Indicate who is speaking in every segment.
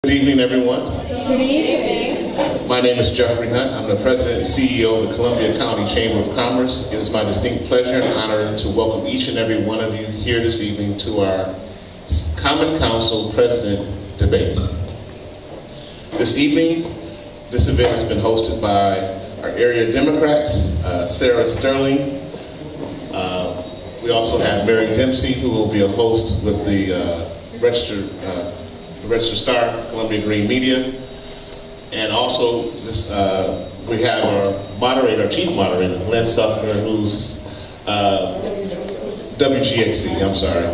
Speaker 1: Good evening, everyone.
Speaker 2: Good evening.
Speaker 1: My name is Jeffrey Hunt. I'm the President and CEO of the Columbia County Chamber of Commerce. It is my distinct pleasure and honor to welcome each and every one of you here this evening to our Common Council President Debate. This evening, this event has been hosted by our area Democrats, Sarah Sterling. We also have Mary Dempsey, who will be a host with the Register Star, Columbia Green Media. And also, we have our chief moderator, Lynn Suffner, who's WGXC, I'm sorry.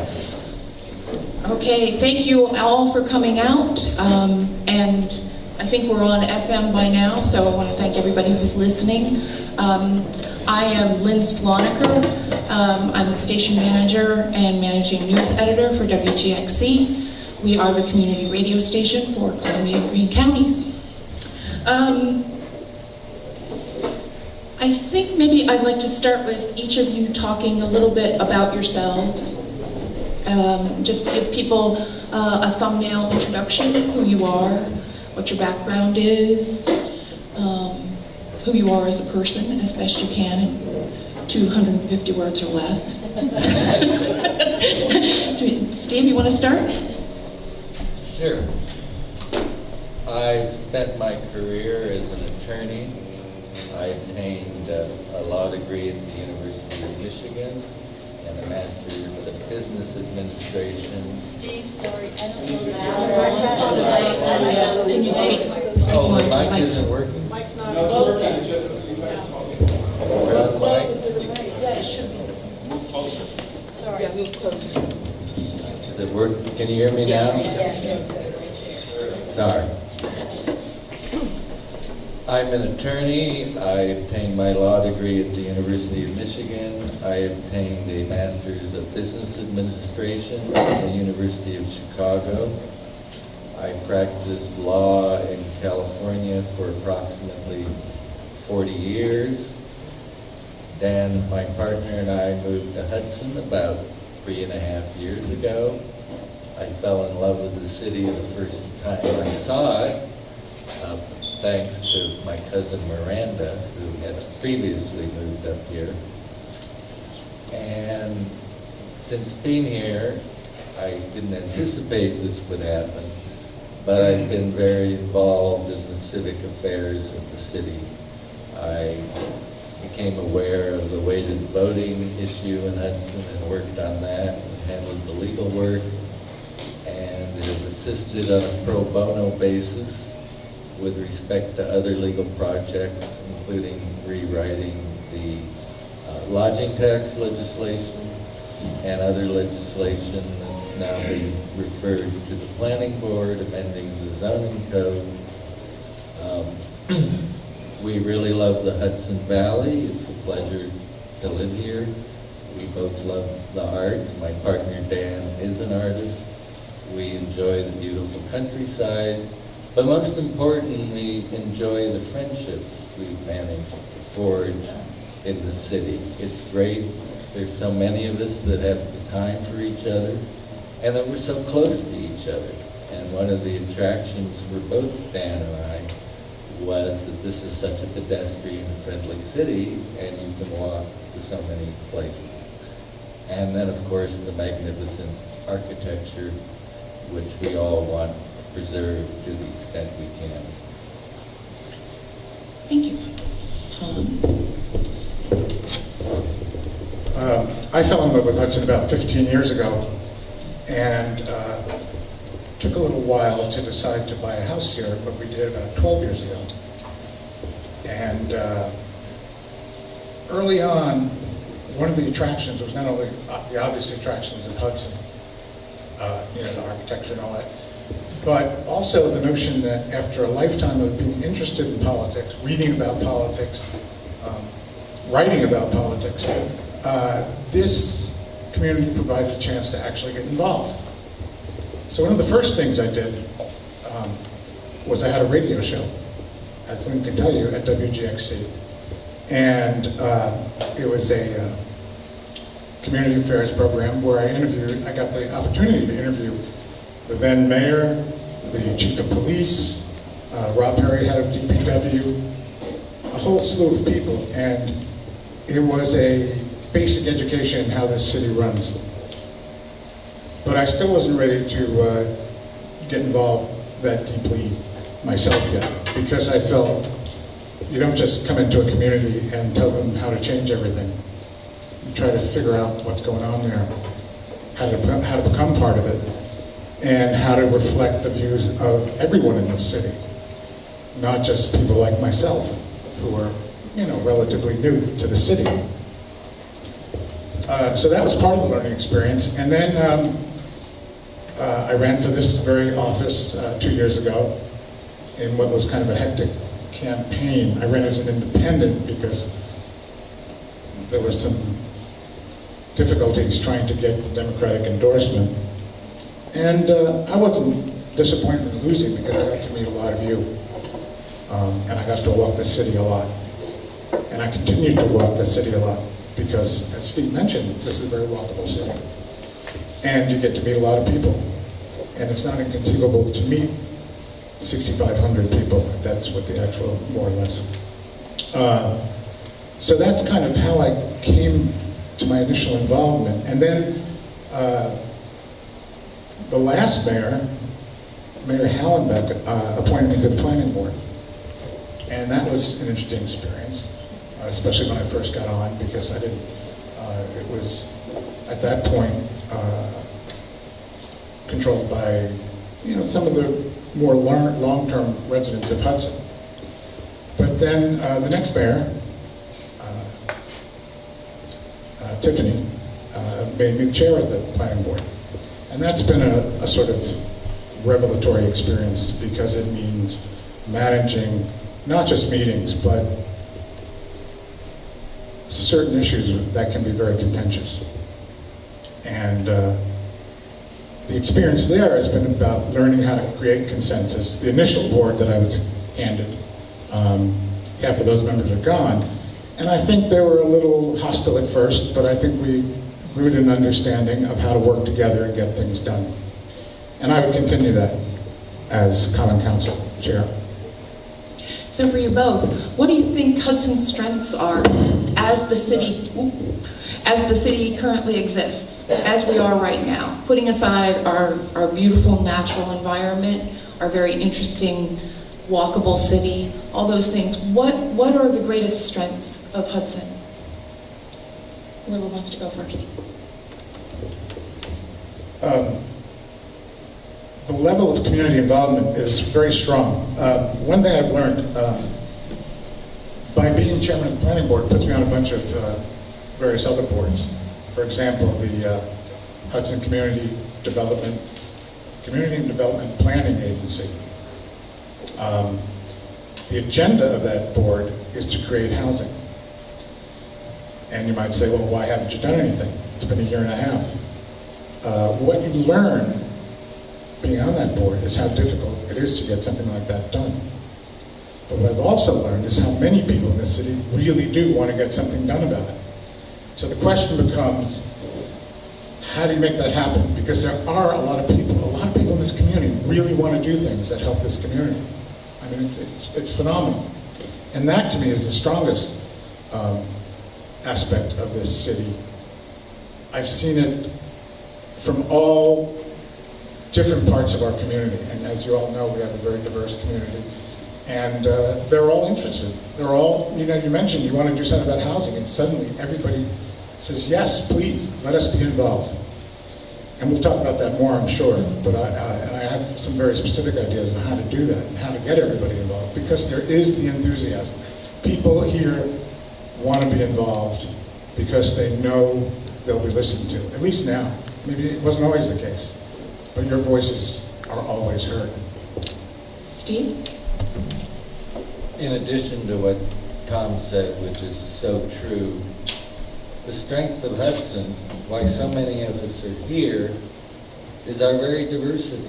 Speaker 2: Okay, thank you all for coming out. And I think we're on FM by now, so I want to thank everybody who's listening. I am Lynn Sloniker. I'm the station manager and managing news editor for WGXC. We are the community radio station for Columbia and Greene counties. I think maybe I'd like to start with each of you talking a little bit about yourselves. Just give people a thumbnail introduction, who you are, what your background is, who you are as a person, as best you can, in 250 words or less. Steve, you want to start?
Speaker 3: Sure. I've spent my career as an attorney. I obtained a law degree at the University of Michigan and a master's of business administration.
Speaker 4: Steve, sorry, I don't know that.
Speaker 2: Can you speak
Speaker 3: Oh,
Speaker 2: more
Speaker 3: the
Speaker 2: into the
Speaker 3: mic
Speaker 2: mic?
Speaker 3: isn't working?
Speaker 4: Mike's not
Speaker 3: We're on mic?
Speaker 2: Yeah, it should be.
Speaker 4: Sorry.
Speaker 2: Yeah, move closer.
Speaker 3: Does it work? Can you hear me now? Sorry. I'm an attorney. I obtained my law degree at the University of Michigan. I obtained a master's of business administration at the University of Chicago. I practiced law in California for approximately 40 years. Dan, my partner, and I moved to Hudson about 3.5 years ago. I fell in love with the city the first time I saw it, thanks to my cousin Miranda, who had previously moved up here. And since being here, I didn't anticipate this would happen, but I've been very involved in the civic affairs of the city. I became aware of the weighted voting issue in Hudson and worked on that and handled the legal work and have assisted on a pro bono basis with respect to other legal projects, including rewriting the lodging tax legislation and other legislation that's now being referred to the planning board, amending the zoning code. We really love the Hudson Valley. It's a pleasure to live here. We both love the arts. My partner Dan is an artist. We enjoy the beautiful countryside, but most important, we enjoy the friendships we've managed to forge in the city. It's great. There's so many of us that have the time for each other, and that we're so close to each other. And one of the attractions for both Dan and I was that this is such a pedestrian-friendly city, and you can walk to so many places. And then, of course, the magnificent architecture, which we all want preserved to the extent we can.
Speaker 2: Thank you. Tom?
Speaker 5: I fell in love with Hudson about 15 years ago, and took a little while to decide to buy a house here, but we did about 12 years ago. And early on, one of the attractions was not only the obvious attractions of Hudson, the architecture and all that, but also the notion that after a lifetime of being interested in politics, reading about politics, writing about politics, this community provided a chance to actually get involved. So one of the first things I did was I had a radio show, as Lynn can tell you, at WGXC. And it was a community affairs program where I got the opportunity to interview the then mayor, the chief of police, Rob Perry, head of DPW, a whole slew of people, and it was a basic education in how this city runs. But I still wasn't ready to get involved that deeply myself yet, because I felt you don't just come into a community and tell them how to change everything. You try to figure out what's going on there, how to become part of it, and how to reflect the views of everyone in this city, not just people like myself who are, relatively new to the city. So that was part of the learning experience. And then I ran for this very office 2 years ago in what was kind of a hectic campaign. I ran as an independent because there was some difficulties trying to get the Democratic endorsement. And I wasn't disappointed in losing because I got to meet a lot of you. And I got to walk the city a lot. And I continue to walk the city a lot because, as Steve mentioned, this is a very walkable city. And you get to meet a lot of people. And it's not inconceivable to meet 6,500 people, if that's what the actual, more or less. So that's kind of how I came to my initial involvement. And then the last mayor, Mayor Hallenbeck, appointed me to the planning board. And that was an interesting experience, especially when I first got on, because I didn't, it was at that point controlled by, some of the more long-term residents of Hudson. But then the next mayor, Tiffany, made me the chair of the planning board. And that's been a sort of revelatory experience because it means managing not just meetings, but certain issues that can be very contentious. And the experience there has been about learning how to create consensus. The initial board that I was handed, half of those members are gone, and I think they were a little hostile at first, but I think we grew to an understanding of how to work together and get things done. And I would continue that as Common Council Chair.
Speaker 2: So for you both, what do you think Hudson's strengths are as the city currently exists, as we are right now? Putting aside our beautiful natural environment, our very interesting walkable city, all those things, what are the greatest strengths of Hudson? Whoever wants to go first.
Speaker 5: The level of community involvement is very strong. One thing I've learned, by being chairman of the planning board, puts me on a bunch of various other boards. For example, the Hudson Community Development Planning Agency. The agenda of that board is to create housing. And you might say, well, why haven't you done anything? It's been a year and a half. What you learn being on that board is how difficult it is to get something like that done. But what I've also learned is how many people in this city really do want to get something done about it. So the question becomes, how do you make that happen? Because there are a lot of people in this community really want to do things that help this community. I mean, it's phenomenal. And that to me is the strongest aspect of this city. I've seen it from all different parts of our community, and as you all know, we have a very diverse community, and they're all interested. They're all, you mentioned you want to do something about housing, and suddenly everybody says, yes, please, let us be involved. And we'll talk about that more, I'm sure, but I have some very specific ideas on how to do that, and how to get everybody involved, because there is the enthusiasm. People here want to be involved because they know they'll be listened to, at least now. Maybe it wasn't always the case, but your voices are always heard.
Speaker 2: Steve?
Speaker 3: In addition to what Tom said, which is so true, the strength of Hudson, why so many of us are here, is our very diversity.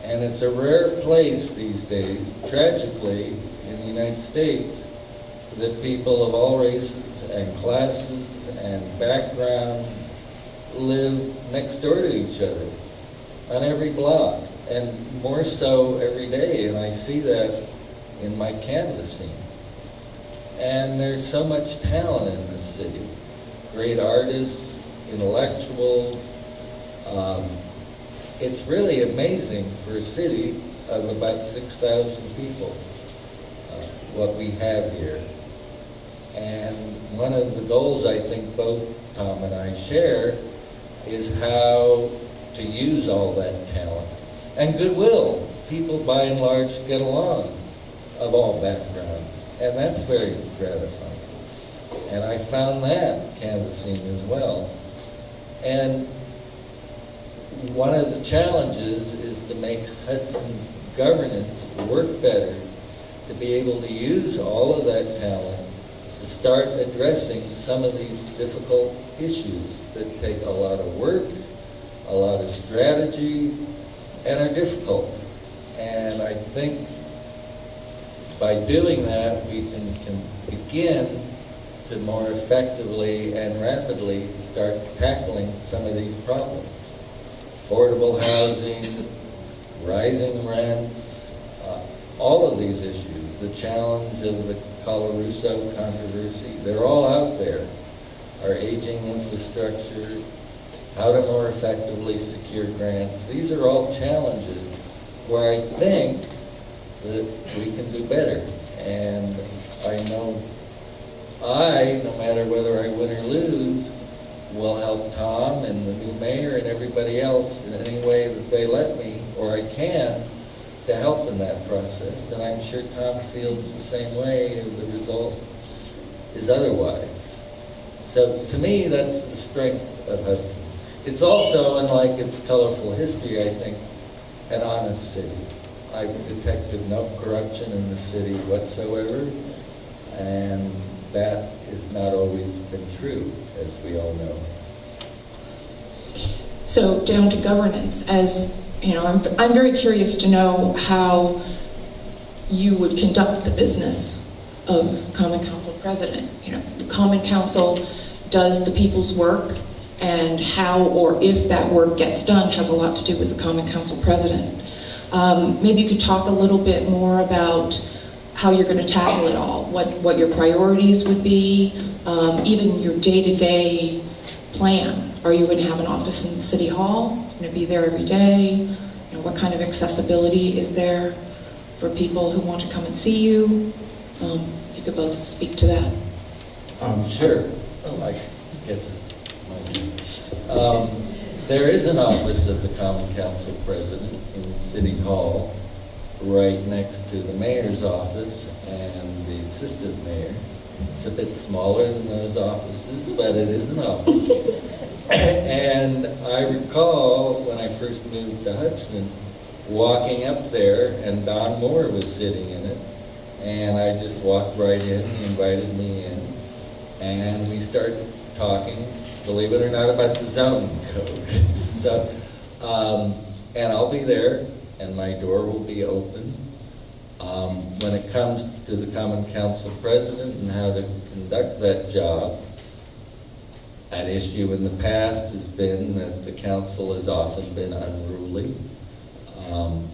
Speaker 3: And it's a rare place these days, tragically, in the United States, that people of all races and classes and backgrounds live next door to each other on every block. and more so every day, and I see that in my canvassing. And there's so much talent in this city. Great artists, intellectuals. It's really amazing for a city of about 6,000 people, what we have here. And one of the goals I think both Tom and I share is how to use all that talent. And goodwill. People by and large get along of all backgrounds. And that's very gratifying. And I found that canvassing as well. And one of the challenges is to make Hudson's governance work better, to be able to use all of that talent to start addressing some of these difficult issues that take a lot of work, a lot of strategy, and are difficult. And I think by doing that, we can begin to more effectively and rapidly start tackling some of these problems. Affordable housing, rising rents, all of these issues, the challenge of the Colarusso controversy, they're all out there. Our aging infrastructure, how to more effectively secure grants. These are all challenges where I think that we can do better. And I know no matter whether I win or lose, will help Tom and the new mayor and everybody else in any way that they let me, or I can, to help in that process. And I'm sure Tom feels the same way if the result is otherwise. So to me, that's the strength of Hudson. It's also, unlike its colorful history, I think, an honest city. I've detected no corruption in the city whatsoever, and that has not always been true, as we all know.
Speaker 2: So down to governance, as you know, I'm very curious to know how you would conduct the business of Common Council president. You know, the Common Council does the people's work, and how or if that work gets done has a lot to do with the Common Council president. Maybe you could talk a little bit more about how you're going to tackle it all, what your priorities would be, even your day-to-day plan. Are you going to have an office in City Hall? Going to be there every day? You know, what kind of accessibility is there for people who want to come and see you? If you could both speak to that.
Speaker 3: Sure. I guess it might be. There is an office of the Common Council president in City Hall, right next to the mayor's office and the assistant mayor. It's a bit smaller than those offices, but it is an office. And I recall when I first moved to Hudson, walking up there, and Don Moore was sitting in it, and I just walked right in. He invited me in, and we started talking, believe it or not, about the zoning code. So, and I'll be there, and my door will be open. When it comes to the Common Council president and how to conduct that job, an issue in the past has been that the council has often been unruly.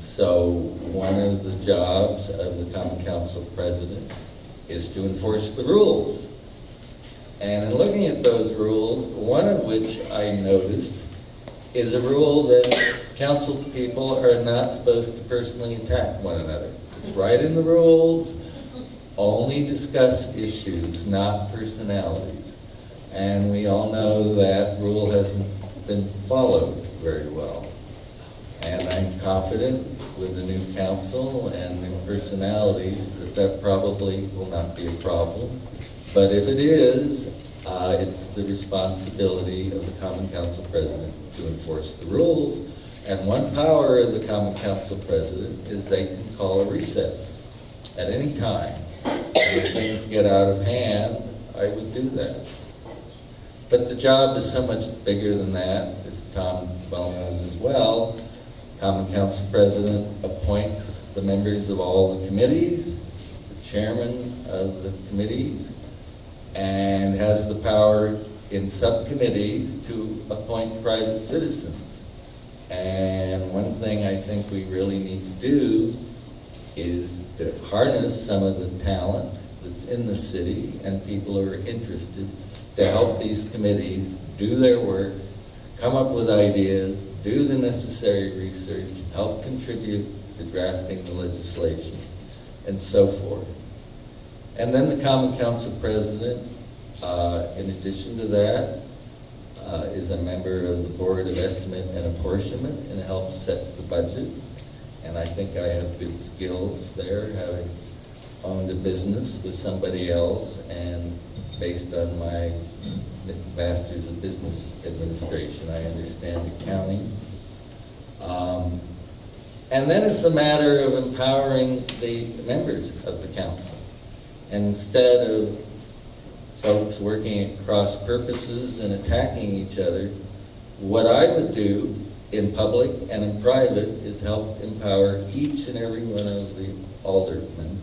Speaker 3: So one of the jobs of the Common Council president is to enforce the rules. And in looking at those rules, one of which I noticed is a rule that council people are not supposed to personally attack one another. It's right in the rules. Only discuss issues, not personalities. And we all know that rule hasn't been followed very well. And I'm confident with the new council and new personalities that probably will not be a problem. But if it is, it's the responsibility of the Common Council president to enforce the rules. And one power of the Common Council president is they can call a recess at any time. If things get out of hand, I would do that. But the job is so much bigger than that, as Tom well knows as well. Common Council president appoints the members of all the committees, the chairman of the committees, and has the power in subcommittees to appoint private citizens. And one thing I think we really need to do is to harness some of the talent that's in the city and people who are interested to help these committees do their work, come up with ideas, do the necessary research, help contribute to drafting the legislation, and so forth. And then the Common Council President, in addition to that, is a member of the Board of Estimate and Apportionment and helps set the budget. And I think I have good skills there, having owned a business with somebody else and based on my Master's of Business Administration, I understand accounting. And then it's a matter of empowering the members of the council. And instead of folks working at cross purposes and attacking each other, what I would do in public and in private is help empower each and every one of the aldermen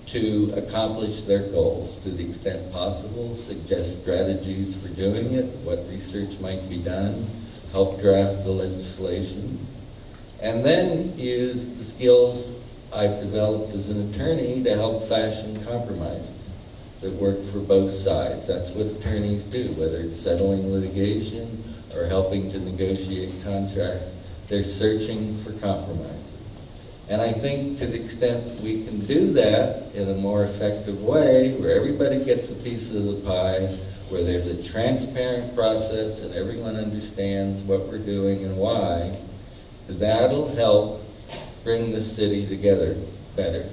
Speaker 3: to accomplish their goals to the extent possible, suggest strategies for doing it, what research might be done, help draft the legislation, and then use the skills I've developed as an attorney to help fashion compromises that work for both sides. That's what attorneys do, whether it's settling litigation or helping to negotiate contracts. They're searching for compromises. And I think to the extent we can do that in a more effective way, where everybody gets a piece of the pie, where there's a transparent process and everyone understands what we're doing and why, that'll help bring the city together better.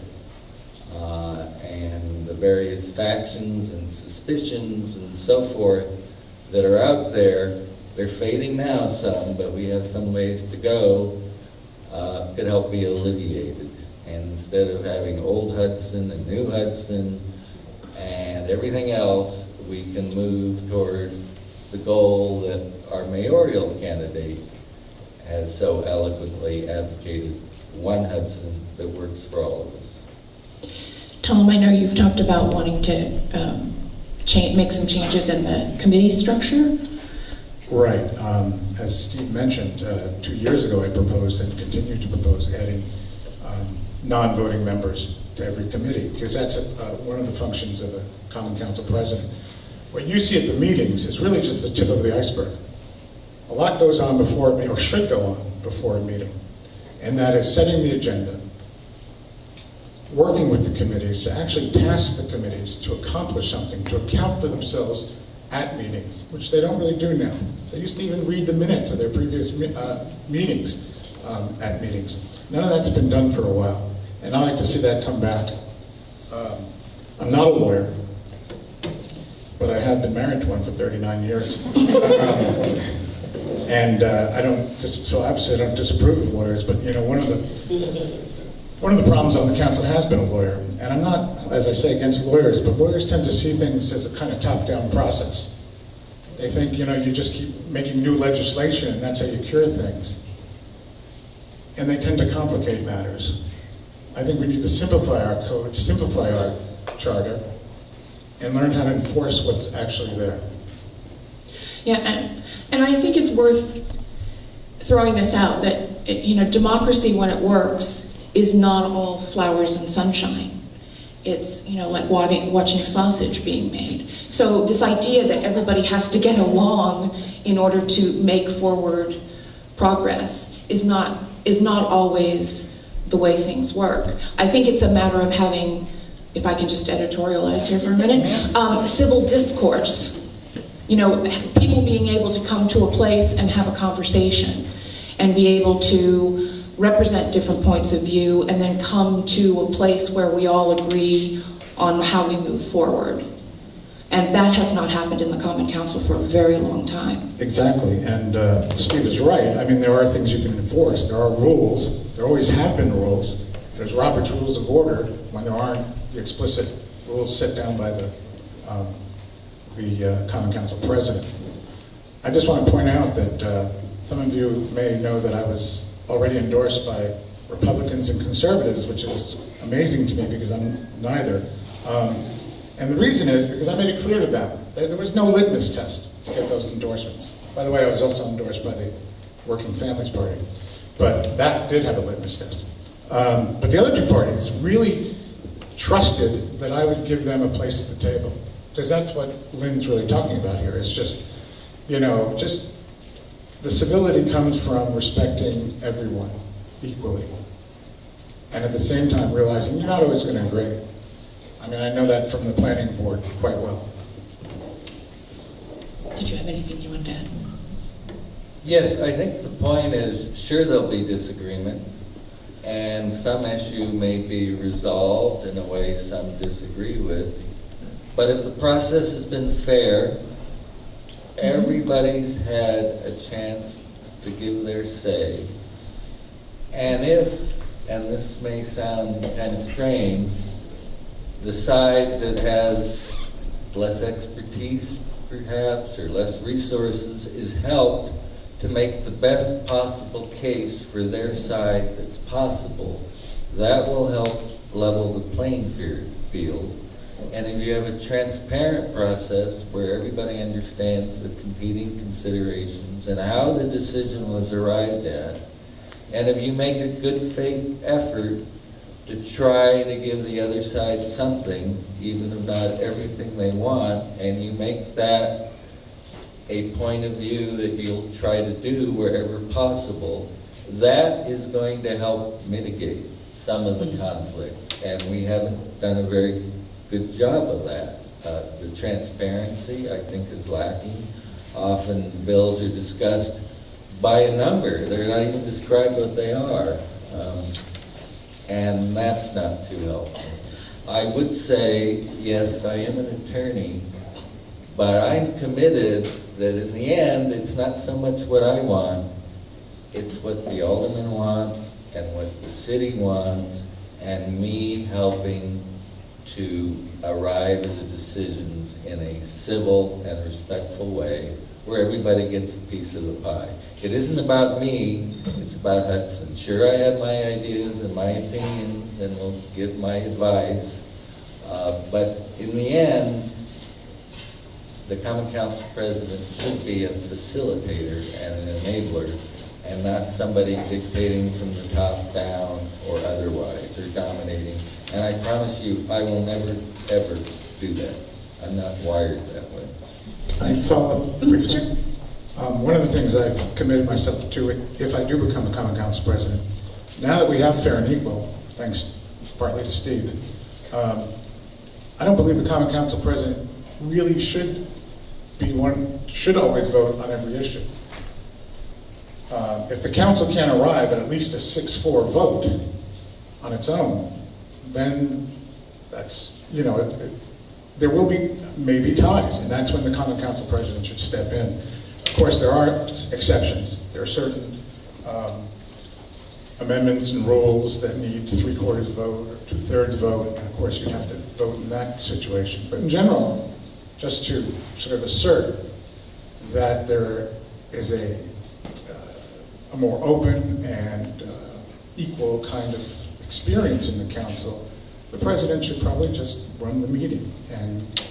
Speaker 3: And the various factions and suspicions and so forth that are out there, they're fading now some, but we have some ways to go, could help be alleviated. And instead of having old Hudson and new Hudson and everything else, we can move towards the goal that our mayoral candidate has so eloquently advocated, one Hudson that works for all of us.
Speaker 2: Tom, I know you've talked about wanting to make some changes in the committee structure.
Speaker 5: Right. As Steve mentioned, 2 years ago I proposed and continue to propose adding non-voting members to every committee, because that's one of the functions of a Common Council President. What you see at the meetings is really just the tip of the iceberg. A lot goes on before, or should go on before a meeting, and that is setting the agenda, working with the committees to actually task the committees to accomplish something, to account for themselves at meetings, which they don't really do now. They used to even read the minutes of their previous meetings at meetings. None of that's been done for a while, and I like to see that come back. I'm not a lawyer, but I have been married to one for 39 years. And I don't, so obviously I don't disapprove of lawyers, but you know, one of the problems on the council has been a lawyer. And I'm not, as I say, against lawyers, but lawyers tend to see things as a kind of top-down process. They think, you know, you just keep making new legislation and that's how you cure things. And they tend to complicate matters. I think we need to simplify our code, simplify our charter, and learn how to enforce what's actually there.
Speaker 2: Yeah, and I think it's worth throwing this out that, you know, democracy when it works is not all flowers and sunshine. It's, you know, like watching sausage being made. So this idea that everybody has to get along in order to make forward progress is not always the way things work. I think it's a matter of having, if I can just editorialize here for a minute, civil discourse. You know, people being able to come to a place and have a conversation and be able to represent different points of view and then come to a place where we all agree on how we move forward. And that has not happened in the Common Council for a very long time.
Speaker 5: Exactly, and Steve is right. I mean, there are things you can enforce. There are rules. There always have been rules. There's Robert's Rules of Order when there aren't the explicit rules set down by the Common Council President. I just want to point out that some of you may know that I was already endorsed by Republicans and conservatives, which is amazing to me because I'm neither. And the reason is because I made it clear to them that there was no litmus test to get those endorsements. By the way, I was also endorsed by the Working Families Party. But that did have a litmus test. But the other two parties really trusted that I would give them a place at the table. Because that's what Lynn's really talking about here. It's just, just the civility comes from respecting everyone equally. And at the same time realizing you're not always going to agree. I mean, I know that from the planning board quite well.
Speaker 2: Did you have anything you wanted to add?
Speaker 3: Yes, I think the point is, sure there'll be disagreements, and some issue may be resolved in a way some disagree with, but if the process has been fair, everybody's had a chance to give their say, and if, and this may sound kind of strange, the side that has less expertise perhaps, or less resources, is helped to make the best possible case for their side that's possible, that will help level the playing field. And if you have a transparent process where everybody understands the competing considerations and how the decision was arrived at, and if you make a good faith effort to try to give the other side something, even if not everything they want, and you make that a point of view that you'll try to do wherever possible, that is going to help mitigate some of the conflict. And we haven't done a very good job of that. The transparency, I think, is lacking. Often bills are discussed by a number. They're not even described what they are. And that's not too helpful. I would say, yes, I am an attorney, but I'm committed that in the end, it's not so much what I want, it's what the aldermen want and what the city wants, and me helping to arrive at the decisions in a civil and respectful way where everybody gets a piece of the pie. It isn't about me, it's about Hudson. Sure, I have my ideas and my opinions and will give my advice, but in the end, the Common Council President should be a facilitator and an enabler, and not somebody dictating from the top down or otherwise, or dominating. And I promise you, I will never, ever do that. I'm not wired that way.
Speaker 5: I follow up briefly. One of the things I've committed myself to, if I do become a Common Council President, now that we have fair and equal, thanks partly to Steve, I don't believe the Common Council President really should always vote on every issue. If the council can't arrive at least a 6-4 vote on its own, then that's, there will be maybe ties, and that's when the Common Council President should step in. Of course, there are exceptions. There are certain amendments and rules that need 3/4 vote or 2/3 vote, and of course you'd have to vote in that situation. But in general, just to sort of assert that there is a more open and equal kind of experience in the council, the president should probably just run the meeting and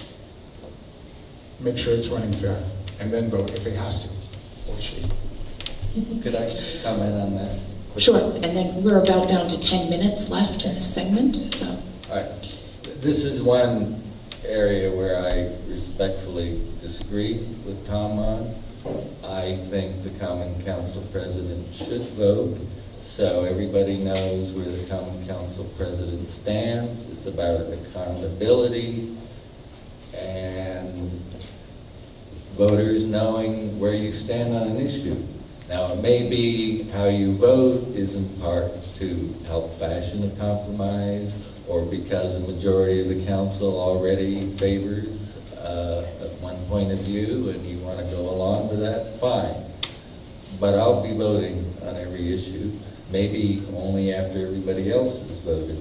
Speaker 5: make sure it's running fair, and then vote if he has to, or she.
Speaker 3: Could I comment on that?
Speaker 2: Sure, and then we're about down to 10 minutes left in this segment, so.
Speaker 3: All right. This is one area where I respectfully disagree with Tom on. I think the Common Council President should vote, so everybody knows where the Common Council President stands. It's about accountability and voters knowing where you stand on an issue. Now, it may be how you vote is in part to help fashion a compromise, or because a majority of the council already favors one point of view and you want to go along with that, fine. But I'll be voting on every issue, maybe only after everybody else has voted.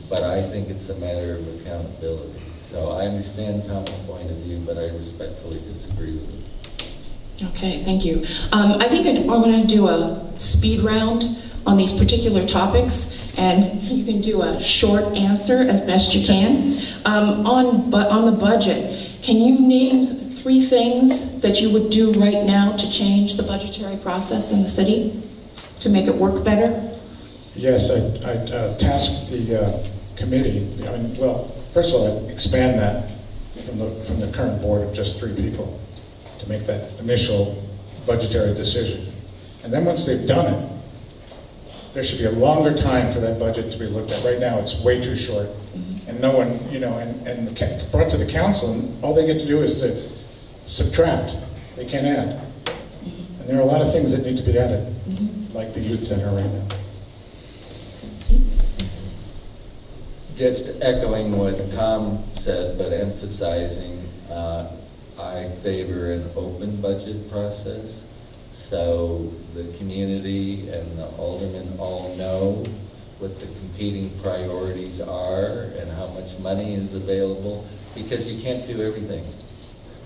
Speaker 3: But I think it's a matter of accountability. So I understand Tom's point of view, but I respectfully disagree with it.
Speaker 2: Okay, thank you. I think I want to do a speed round on these particular topics, and you can do a short answer as best you can. On the budget, can you name 3 things that you would do right now to change the budgetary process in the city, to make it work better?
Speaker 5: Yes, I tasked the committee, I mean, well, first of all, I'd expand that from the current board of just 3 people to make that initial budgetary decision. And then once they've done it, there should be a longer time for that budget to be looked at. Right now, it's way too short. And no one, you know, and it's brought to the council, and all they get to do is to subtract. They can't add. And there are a lot of things that need to be added, like the youth center right now.
Speaker 3: Just echoing what Tom said, but emphasizing, I favor an open budget process. So the community and the aldermen all know what the competing priorities are and how much money is available, because you can't do everything.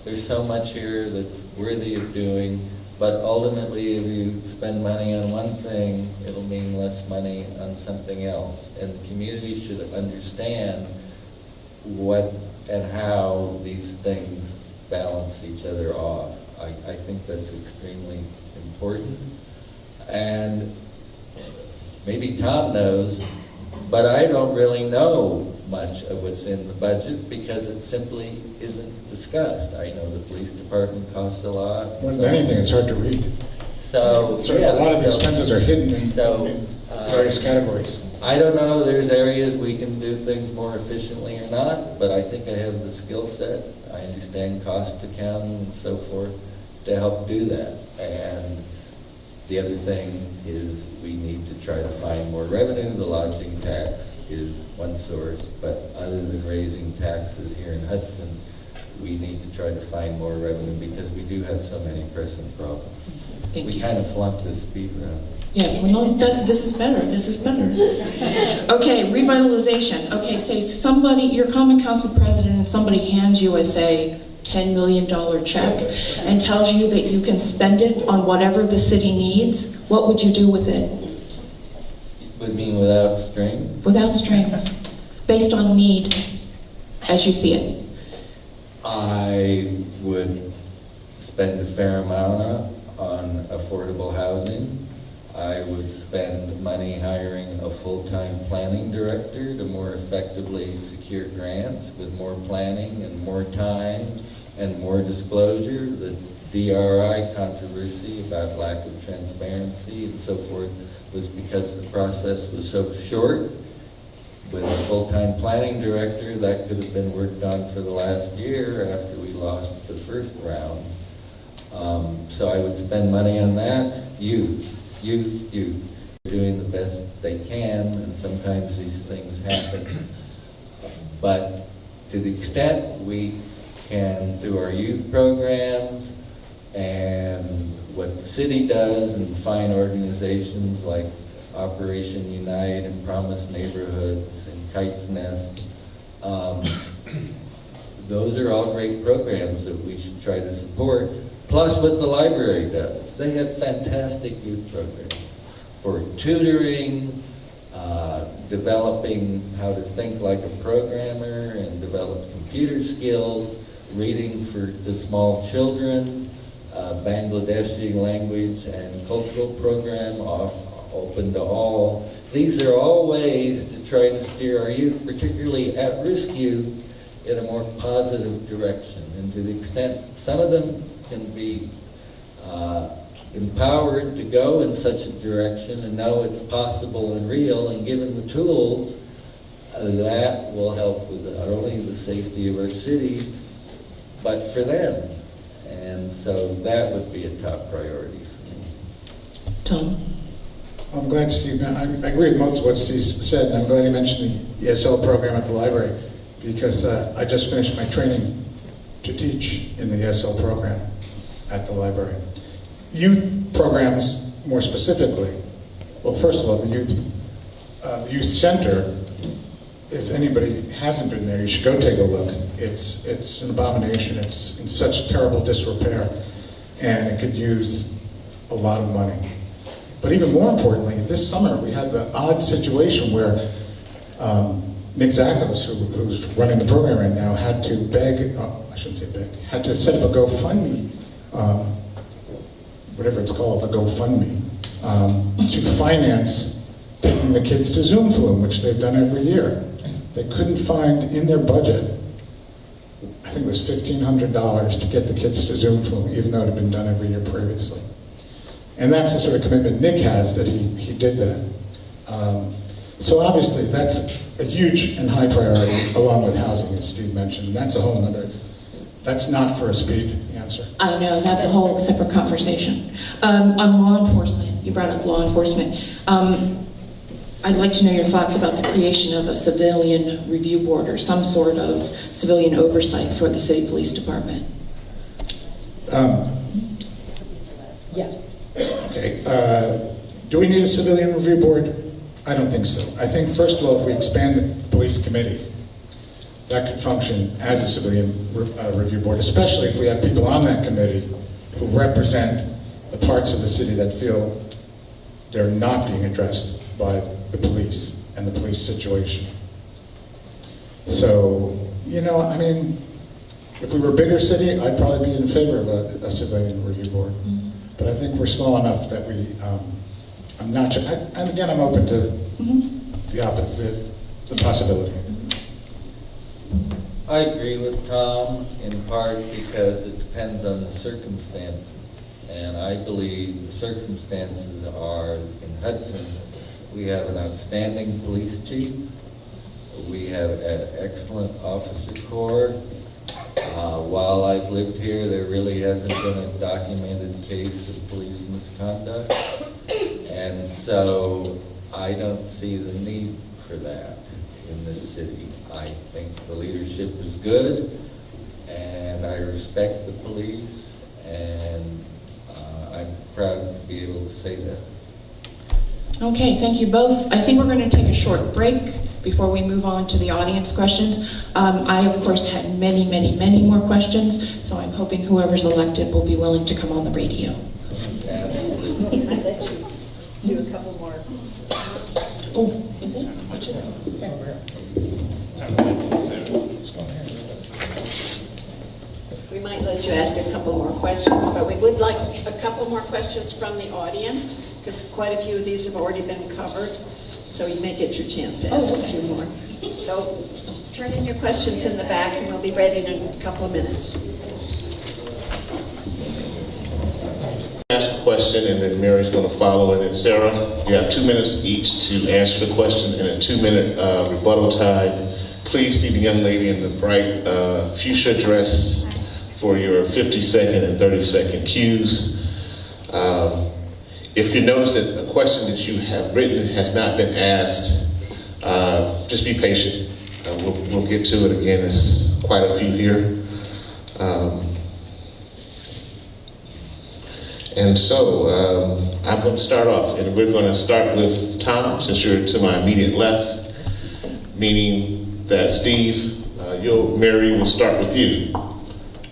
Speaker 3: There's so much here that's worthy of doing, but ultimately if you spend money on one thing, it'll mean less money on something else. And the community should understand what and how these things balance each other off. I think that's extremely important. And maybe Tom knows, but I don't really know much of what's in the budget because it simply isn't discussed. I know the police department costs a lot.
Speaker 5: More than anything, it's hard to read.
Speaker 3: So,
Speaker 5: A lot of the expenses are hidden in various categories.
Speaker 3: I don't know, there's areas we can do things more efficiently or not, but I think I have the skill set. I understand cost accounting and so forth to help do that. And the other thing is we need to try to find more revenue. The lodging tax is one source, but other than raising taxes here in Hudson, we need to try to find more revenue because we do have so many pressing problems.
Speaker 2: Thank
Speaker 3: We
Speaker 2: you.
Speaker 3: kind of flunked the speed round.
Speaker 2: Yeah, well, no, this is better, this is better. Okay, revitalization. Okay, say somebody, you're common council president, and somebody hands you a, say, $10 million check and tells you that you can spend it on whatever the city needs, what would you do with it?
Speaker 3: Would mean without strings?
Speaker 2: Without strings, based on need, as you see it.
Speaker 3: I would spend a fair amount on affordable housing. I would spend money hiring a full-time planning director to more effectively secure grants with more planning and more time and more disclosure. The DRI controversy about lack of transparency and so forth was because the process was so short. With a full-time planning director, that could have been worked on for the last year after we lost the first round. So I would spend money on that. Youth. They're doing the best they can, and sometimes these things happen. But to the extent we can, through our youth programs and what the city does and fine organizations like Operation Unite and Promise Neighborhoods and Kite's Nest, those are all great programs that we should try to support. Plus what the library does. They have fantastic youth programs for tutoring, developing how to think like a programmer and develop computer skills, reading for the small children, Bangladeshi language and cultural program open to all. These are all ways to try to steer our youth, particularly at-risk youth, in a more positive direction. And to the extent some of them can be empowered to go in such a direction and know it's possible and real and given the tools, that will help with not only the safety of our city, but for them. And so that would be a top priority for me.
Speaker 2: Tom?
Speaker 5: I'm glad Steve, I agree with most of what Steve said, and I'm glad he mentioned the ESL program at the library, because I just finished my training to teach in the ESL program at the library. Youth programs, more specifically, well, first of all, the youth center, if anybody hasn't been there, you should go take a look. It's an abomination. It's in such terrible disrepair, and it could use a lot of money. But even more importantly, this summer we had the odd situation where Nick Zakos, who's running the program right now, had to beg, I shouldn't say beg, had to set up a GoFundMe, whatever it's called, a GoFundMe, to finance taking the kids to Zoom Flume, which they've done every year. They couldn't find in their budget, I think it was $1,500 to get the kids to Zoom Flume, even though it had been done every year previously. And that's the sort of commitment Nick has, that he did that. So obviously that's a huge and high priority, along with housing, as Steve mentioned. And that's a whole other, that's not for a speed answer.
Speaker 2: I know, that's a whole separate conversation. On law enforcement, you brought up law enforcement. I'd like to know your thoughts about the creation of a civilian review board or some sort of civilian oversight for the city police department.
Speaker 5: Yeah. Okay. Do we need a civilian review board? I don't think so. I think, first of all, if we expand the police committee, that could function as a civilian review board, especially if we have people on that committee who represent the parts of the city that feel they're not being addressed by the police and the police situation. So, you know, I mean, if we were a bigger city, I'd probably be in favor of a civilian review board. Mm-hmm. But I think we're small enough that we, I'm not sure, and again, I'm open to the possibility.
Speaker 3: I agree with Tom in part because it depends on the circumstances. And I believe the circumstances are, in Hudson, we have an outstanding police chief. We have an excellent officer corps. While I've lived here, there really hasn't been a documented case of police misconduct. And so I don't see the need for that in this city. I think the leadership is good, and I respect the police, and I'm proud to be able to say that.
Speaker 2: Okay, thank you both. I think we're going to take a short break before we move on to the audience questions. I, of course, had many, many, many more questions, so I'm hoping whoever's elected will be willing to come on the radio.
Speaker 4: I let you do a couple more.
Speaker 2: Oh, is this?
Speaker 4: We might let you ask a couple more questions, but we would like a couple more questions from the audience, because quite a few of these have already been covered, so you may get your chance to ask a few more. So turn in your questions in the back, and we'll be ready in a couple of minutes.
Speaker 1: Ask a question, and then Mary's going to follow, and then Sarah, you have 2 minutes each to answer the question and a 2-minute rebuttal time. Please see the young lady in the bright fuchsia dress for your 50-second and 30-second cues. If you notice that a question that you have written has not been asked, just be patient. We'll get to it again. There's quite a few here. And so I'm going to start off, and we're going to start with Tom, since you're to my immediate left, meaning that Steve, Mary will start with you,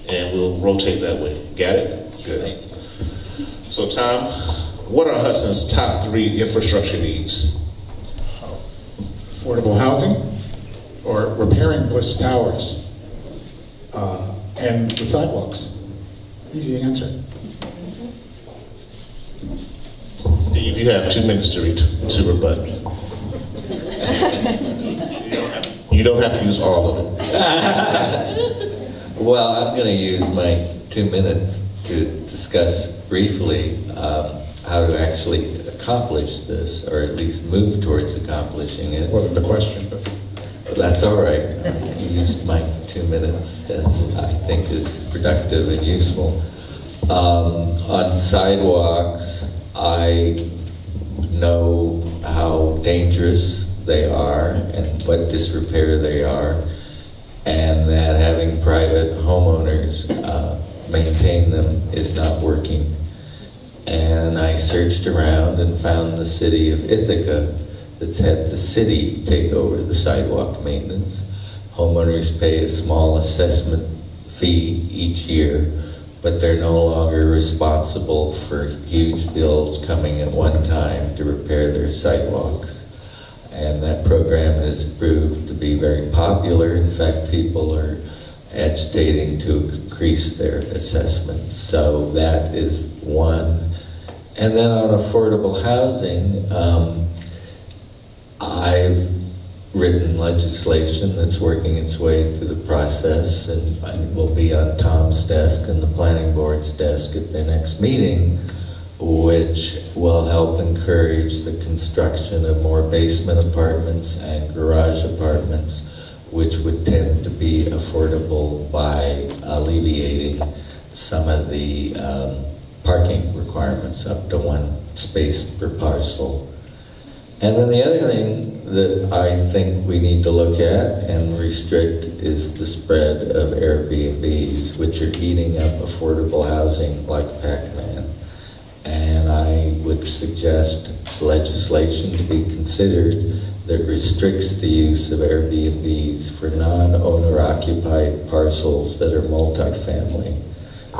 Speaker 1: and we'll rotate that way. Got it? Good. So Tom, what are Hudson's top 3 infrastructure needs?
Speaker 5: Affordable housing, or repairing Bliss Towers, and the sidewalks. Easy answer.
Speaker 1: Steve, you have 2 minutes to rebut. You don't have to use all of it.
Speaker 3: Well, I'm going to use my 2 minutes to discuss briefly how to actually accomplish this, or at least move towards accomplishing it.
Speaker 5: Wasn't the question, but
Speaker 3: That's all right. I can use my 2 minutes as I think is productive and useful. On sidewalks, I know how dangerous they are and what disrepair they are, and that having private homeowners maintain them is not working. And I searched around and found the city of Ithaca that's had the city take over the sidewalk maintenance. Homeowners pay a small assessment fee each year, but they're no longer responsible for huge bills coming at one time to repair their sidewalks. And that program has proved to be very popular. In fact, people are agitating to increase their assessments. So that is one. And then on affordable housing, I've written legislation that's working its way through the process, and it will be on Tom's desk and the planning board's desk at their next meeting, which will help encourage the construction of more basement apartments and garage apartments, which would tend to be affordable by alleviating some of the parking requirements up to 1 space per parcel. And then the other thing that I think we need to look at and restrict is the spread of Airbnbs, which are eating up affordable housing like Pac-Man. And I would suggest legislation to be considered that restricts the use of Airbnbs for non-owner occupied parcels that are multifamily,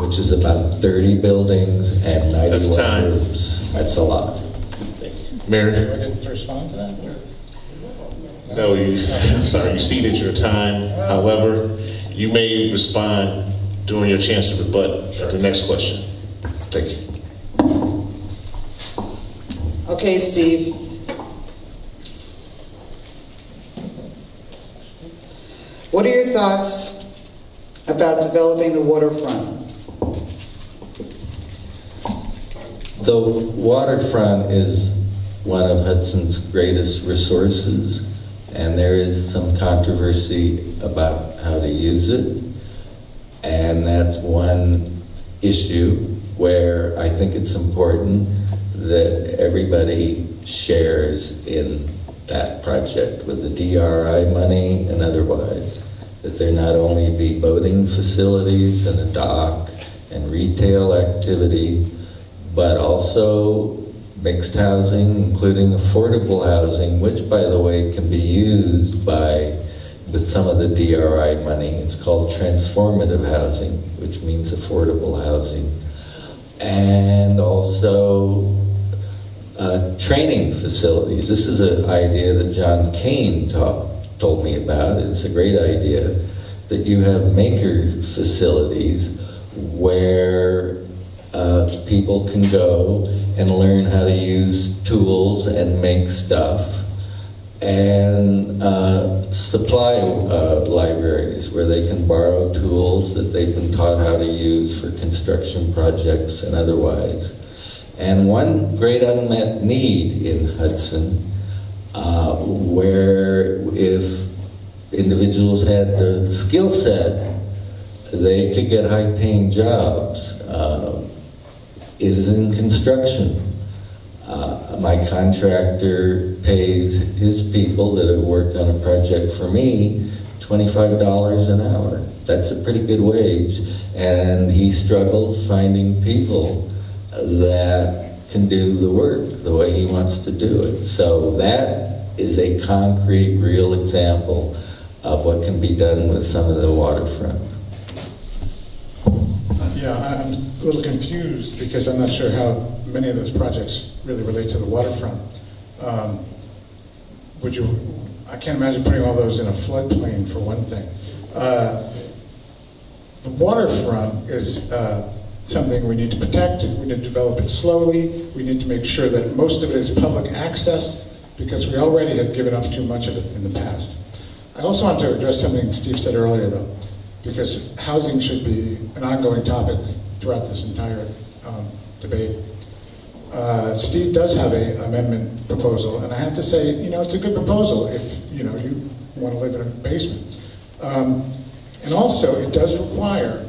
Speaker 3: which is about 30 buildings and 91
Speaker 1: That's time.
Speaker 3: rooms. That's a lot.
Speaker 1: Mary?
Speaker 5: Do I get to respond to that?
Speaker 1: No, sorry, you ceded your time. However, you may respond during your chance to rebut at the next question. Thank you.
Speaker 6: Okay, Steve. What are your thoughts about developing the waterfront?
Speaker 3: The waterfront is one of Hudson's greatest resources, and there is some controversy about how to use it. And that's one issue where I think it's important that everybody shares in that project with the DRI money and otherwise, that there not only be boating facilities and a dock and retail activity, but also mixed housing, including affordable housing, which, by the way, can be used with some of the DRI money. It's called transformative housing, which means affordable housing. And also training facilities. This is an idea that John Kane told me about. It's a great idea that you have maker facilities where people can go and learn how to use tools and make stuff, and supply libraries where they can borrow tools that they've been taught how to use for construction projects and otherwise. And one great unmet need in Hudson, where if individuals had the skill set, they could get high-paying jobs, is in construction. My contractor pays his people that have worked on a project for me $25 an hour. That's a pretty good wage, and he struggles finding people that can do the work the way he wants to do it. So that is a concrete, real example of what can be done with some of the waterfront.
Speaker 5: Yeah, I'm a little confused because I'm not sure how many of those projects really relate to the waterfront. I can't imagine putting all those in a floodplain, for one thing. The waterfront is something we need to protect. We need to develop it slowly. We need to make sure that most of it is public access, because we already have given up too much of it in the past. I also want to address something Steve said earlier, though, because housing should be an ongoing topic throughout this entire debate. Steve does have an amendment proposal, and I have to say, it's a good proposal if, you want to live in a basement. And also, it does require,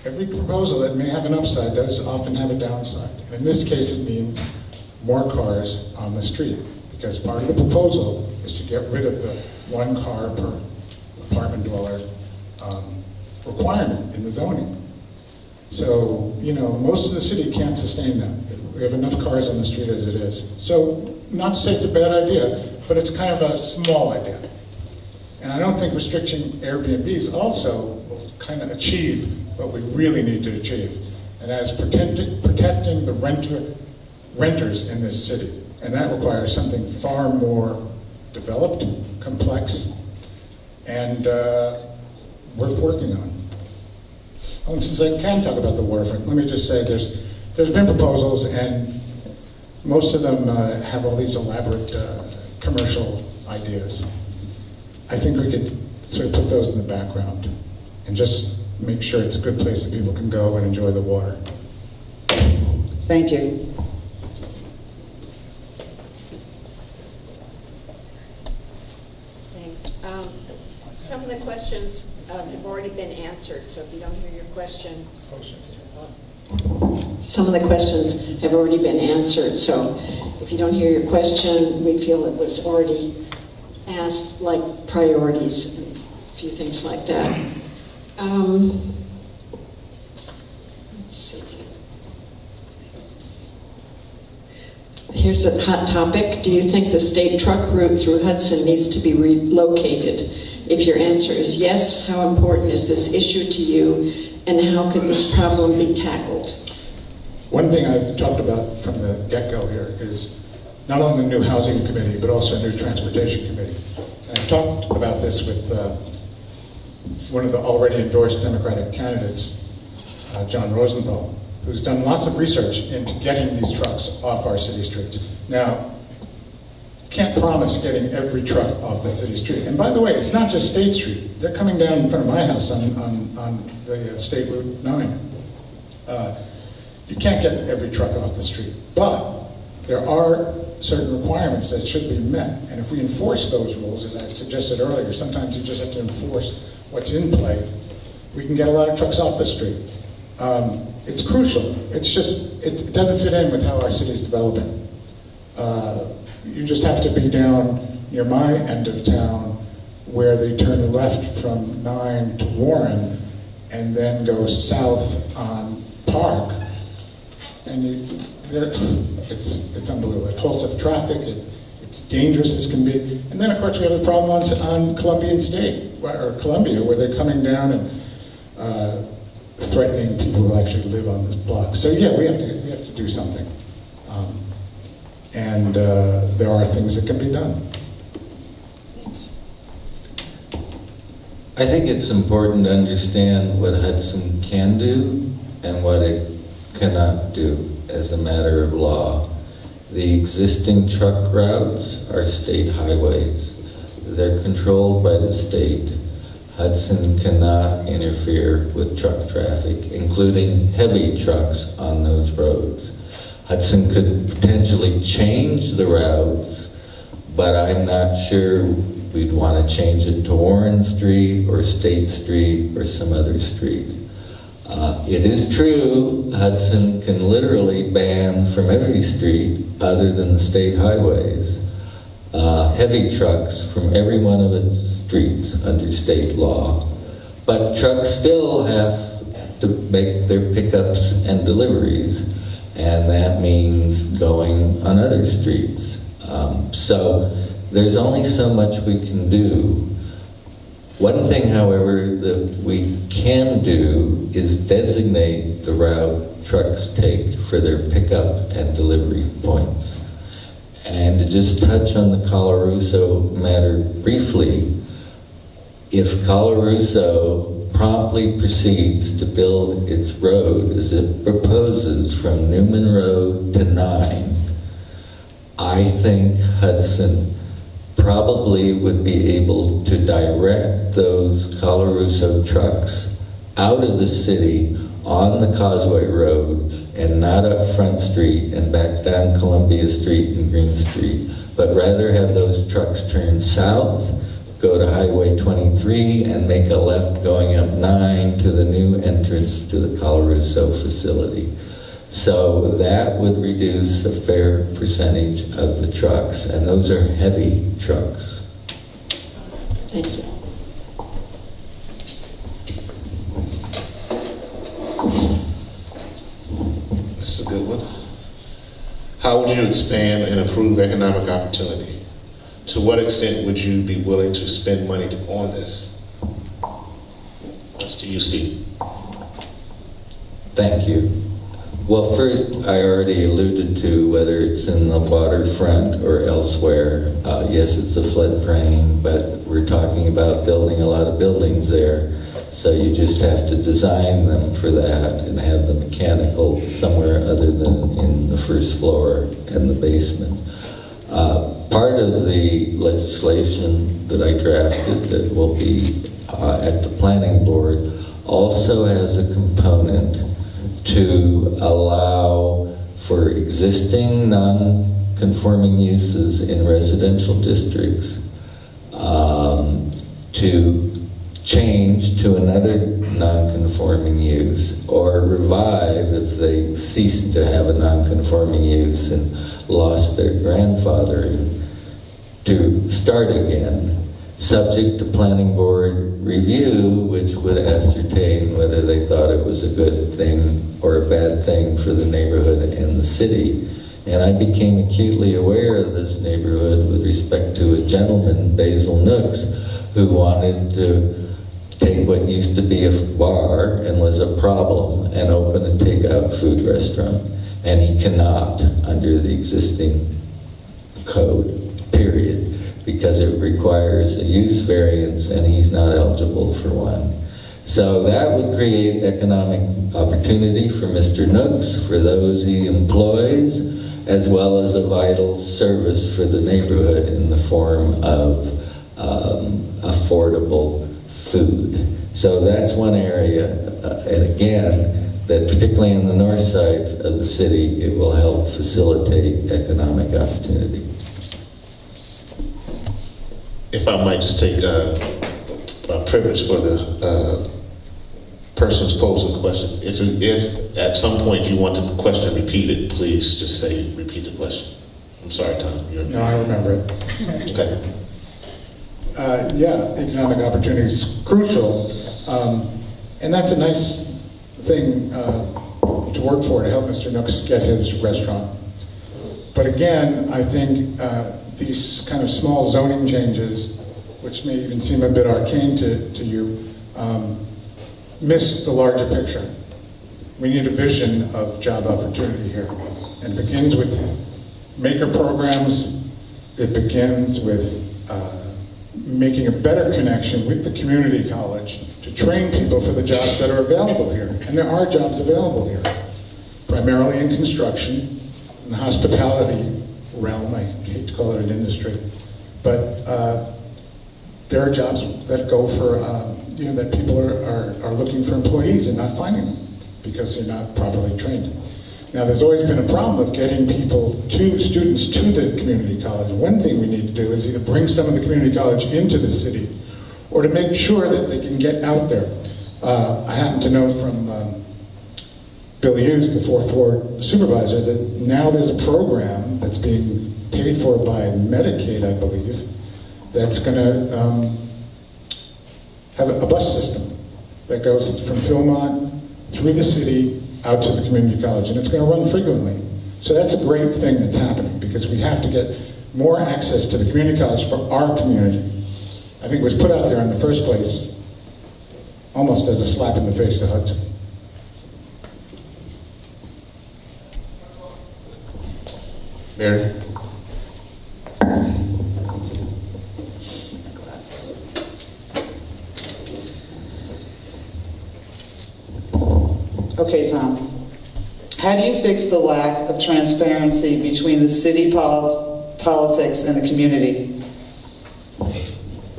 Speaker 5: every proposal that may have an upside does often have a downside. And in this case, it means more cars on the street, because part of the proposal is to get rid of the 1 car per apartment dweller requirement in the zoning. So, most of the city can't sustain that. We have enough cars on the street as it is. So, not to say it's a bad idea, but it's kind of a small idea. And I don't think restricting Airbnbs also will kind of achieve what we really need to achieve, and that is protecting the renters in this city. And that requires something far more developed, complex, and worth working on. Oh, and since I can talk about the waterfront, let me just say there's been proposals, and most of them have all these elaborate commercial ideas. I think we could sort of put those in the background and just make sure it's a good place that people can go and enjoy the water.
Speaker 6: Thank you.
Speaker 4: Thanks. Some of the questions have already been answered, so if you don't hear your question, some of the questions have already been answered, so if you don't hear your question, we feel it was already asked, like priorities and a few things like that. Let's see. Here's a hot topic. Do you think the state truck route through Hudson needs to be relocated? If your answer is yes, how important is this issue to you, and how could this problem be tackled?
Speaker 5: One thing I've talked about from the get-go here is not only the new housing committee, but also a new transportation committee. And I've talked about this with one of the already endorsed Democratic candidates, John Rosenthal, who's done lots of research into getting these trucks off our city streets. Now, can't promise getting every truck off the city street. And by the way, it's not just State Street. They're coming down in front of my house on the State Route 9. You can't get every truck off the street, but there are certain requirements that should be met. And if we enforce those rules, as I suggested earlier, sometimes you just have to enforce what's in play, we can get a lot of trucks off the street. It's crucial. It's just, it doesn't fit in with how our city's developing. You just have to be down near my end of town where they turn left from 9 to Warren and then go south on Park. And it's unbelievable. It holds up traffic, it's dangerous as can be. And then of course we have the problem on Columbian State, or Columbia, where they're coming down and threatening people who actually live on this block. So yeah, we have to do something. And there are things that can be done.
Speaker 4: Thanks.
Speaker 3: I think it's important to understand what Hudson can do and what it cannot do as a matter of law. The existing truck routes are state highways. They're controlled by the state. Hudson cannot interfere with truck traffic, including heavy trucks on those roads. Hudson could potentially change the routes, but I'm not sure we'd want to change it to Warren Street or State Street or some other street. It is true, Hudson can literally ban from every street other than the state highways heavy trucks from every one of its streets under state law. But trucks still have to make their pickups and deliveries, and that means going on other streets. So there's only so much we can do. One thing, however, that we can do is designate the route trucks take for their pickup and delivery points. And to just touch on the Colarusso matter briefly, if Colarusso promptly proceeds to build its road as it proposes from Newman Road to 9, I think Hudson probably would be able to direct those Colarusso trucks out of the city on the Causeway Road and not up Front Street and back down Columbia Street and Green Street, but rather have those trucks turn south, go to Highway 23 and make a left going up 9 to the new entrance to the Colarusso facility. So that would reduce a fair percentage of the trucks, and those are heavy trucks.
Speaker 4: Thank you.
Speaker 1: This is a good one. How would you expand and improve economic opportunity? To what extent would you be willing to spend money on this? That's to you, Steve.
Speaker 3: Thank you. Well, first, I already alluded to whether it's in the waterfront or elsewhere. Yes, it's a floodplain, but we're talking about building a lot of buildings there. So you just have to design them for that and have the mechanicals somewhere other than in the first floor and the basement. Part of the legislation that I drafted that will be at the planning board also has a component to allow for existing non-conforming uses in residential districts to change to another non-conforming use, or revive if they ceased to have a non-conforming use and lost their grandfathering, to start again, subject to planning board review, which would ascertain whether they thought it was a good thing or a bad thing for the neighborhood and the city. And I became acutely aware of this neighborhood with respect to a gentleman, Basil Nooks, who wanted to take what used to be a bar and was a problem and open a takeout food restaurant. And he cannot under the existing code, period, because it requires a use variance and he's not eligible for one. So that would create economic opportunity for Mr. Nooks, for those he employs, as well as a vital service for the neighborhood in the form of affordable food. So that's one area, and again, that particularly on the north side of the city, it will help facilitate economic opportunity.
Speaker 1: If I might just take privilege for the person who's posing the question. If at some point you want the question repeated, please just say, repeat the question. I'm sorry, Tom.
Speaker 5: No, I remember it.
Speaker 1: Okay.
Speaker 5: Yeah, economic opportunity is crucial, and that's a nice thing to work for, to help Mr. Nooks get his restaurant. But again, I think these kind of small zoning changes, which may even seem a bit arcane to you, miss the larger picture. We need a vision of job opportunity here. And it begins with maker programs. It begins with making a better connection with the community college to train people for the jobs that are available here. And there are jobs available here, primarily in construction, in the hospitality realm. I hate to call it an industry, but there are jobs that go for, that people are looking for employees and not finding them because they're not properly trained. Now, there's always been a problem of getting students to the community college. One thing we need to do is either bring some of the community college into the city or to make sure that they can get out there. I happen to know from Bill Hughes, the 4th Ward supervisor, that now there's a program that's being paid for by Medicaid, I believe, that's going to have a bus system that goes from Philmont through the city out to the community college, and it's going to run frequently. So that's a great thing that's happening, because we have to get more access to the community college for our community. I think it was put out there in the first place almost as a slap in the face to Hudson.
Speaker 1: Mary?
Speaker 6: Okay, Tom. How do you fix the lack of transparency between the city politics and the community?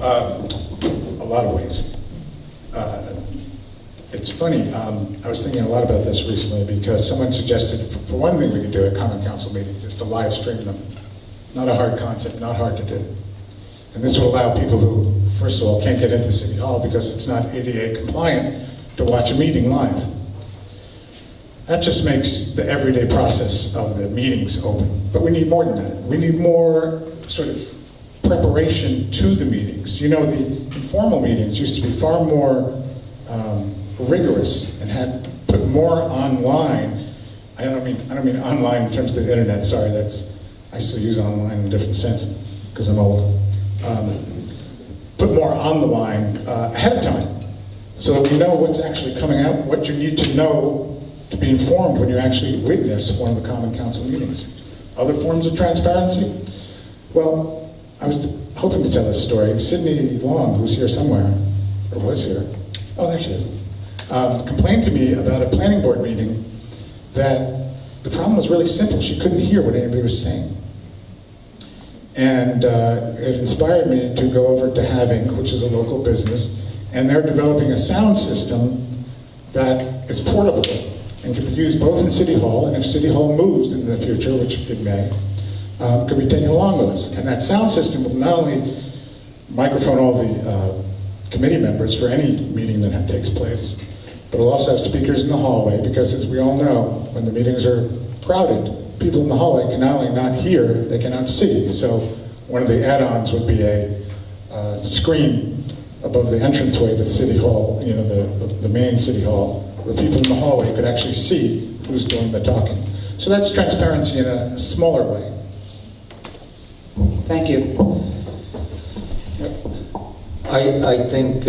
Speaker 5: A lot of ways. It's funny, I was thinking a lot about this recently because someone suggested, for one thing we could do at Common Council meetings is to live stream them. Not a hard concept, not hard to do. And this will allow people who, first of all, can't get into City Hall because it's not ADA compliant to watch a meeting live. That just makes the everyday process of the meetings open. But we need more than that. We need more sort of preparation to the meetings. You know, the informal meetings used to be far more rigorous and had put more online. I don't mean online in terms of the internet. Sorry, I still use online in a different sense because I'm old. Put more on the line ahead of time, so that you know what's actually coming out, what you need to know to be informed when you actually witness one of the Common Council meetings. Other forms of transparency? Well, I was hoping to tell this story. Sydney Long, who's here somewhere, or was here, oh, there she is, complained to me about a planning board meeting that the problem was really simple. She couldn't hear what anybody was saying. And it inspired me to go over to Having, which is a local business, and they're developing a sound system that is portable and can be used both in City Hall, and if City Hall moves in the future, which it may, could be taken along with us. And that sound system will not only microphone all the committee members for any meeting that takes place, but it'll also have speakers in the hallway, because as we all know, when the meetings are crowded, people in the hallway can not only not hear, they cannot see. So one of the add-ons would be a screen above the entranceway to City Hall, you know, the main City Hall, where people in the hallway could actually see who's doing the talking. So that's transparency in a smaller way.
Speaker 6: Thank you.
Speaker 3: I think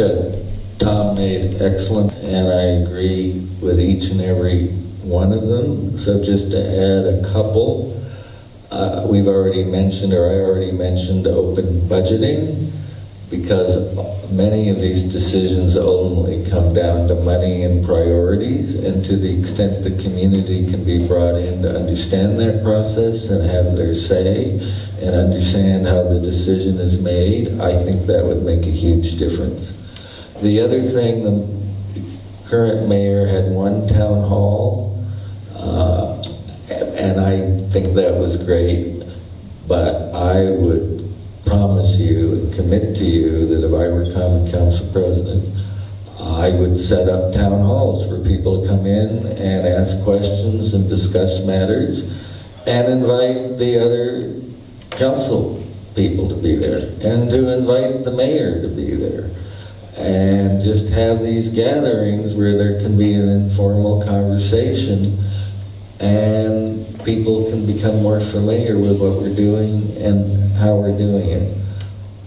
Speaker 3: Tom made excellent, and I agree with each and every one of them. So just to add a couple, we've already mentioned, or I already mentioned, open budgeting, because many of these decisions only come down to money and priorities, and to the extent the community can be brought in to understand that process and have their say and understand how the decision is made, I think that would make a huge difference. The other thing, the current mayor had one town hall, and I think that was great, but I would promise you and commit to you that if I were Common Council President, I would set up town halls for people to come in and ask questions and discuss matters, and invite the other council people to be there, and to invite the mayor to be there, and just have these gatherings where there can be an informal conversation and people can become more familiar with what we're doing and how we're doing it.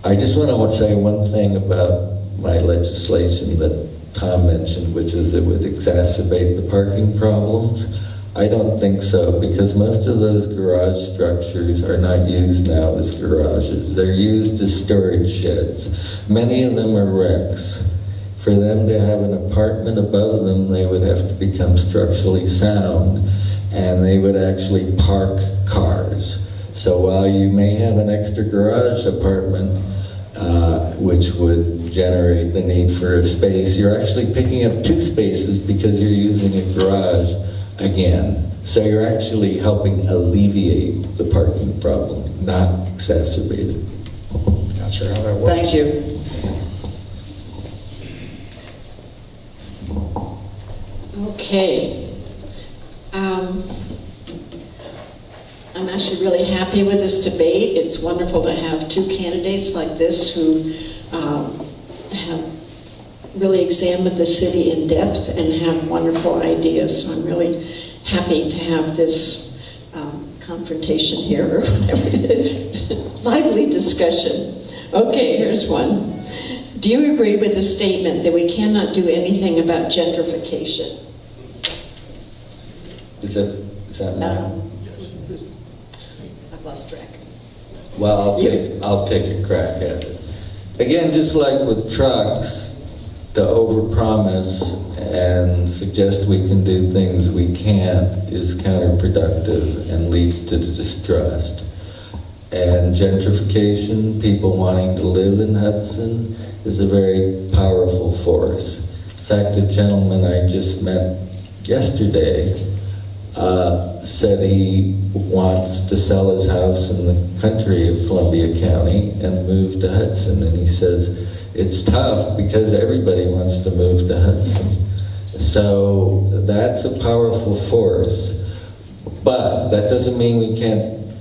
Speaker 3: I just want to say one thing about my legislation that Tom mentioned, which is it would exacerbate the parking problems. I don't think so, because most of those garage structures are not used now as garages. They're used as storage sheds. Many of them are wrecks. For them to have an apartment above them, they would have to become structurally sound, and they would actually park cars. So while you may have an extra garage apartment, which would generate the need for a space, you're actually picking up 2 spaces because you're using a garage again. So you're actually helping alleviate the parking problem, not exacerbate it.
Speaker 5: Not sure how that works.
Speaker 6: Thank you.
Speaker 4: Okay. I'm actually really happy with this debate. It's wonderful to have 2 candidates like this who have really examined the city in depth and have wonderful ideas. So I'm really happy to have this confrontation here, or whatever, lively discussion. Okay, here's one. Do you agree with the statement that we cannot do anything about gentrification?
Speaker 3: Is that mine?
Speaker 4: I've lost track.
Speaker 3: Well, I'll take a crack at it. Again, just like with trucks, to overpromise and suggest we can do things we can't is counterproductive and leads to distrust. And gentrification, people wanting to live in Hudson, is a very powerful force. In fact, a gentleman I just met yesterday said he wants to sell his house in the country of Columbia County and move to Hudson. And he says, it's tough because everybody wants to move to Hudson. So that's a powerful force. But that doesn't mean we can't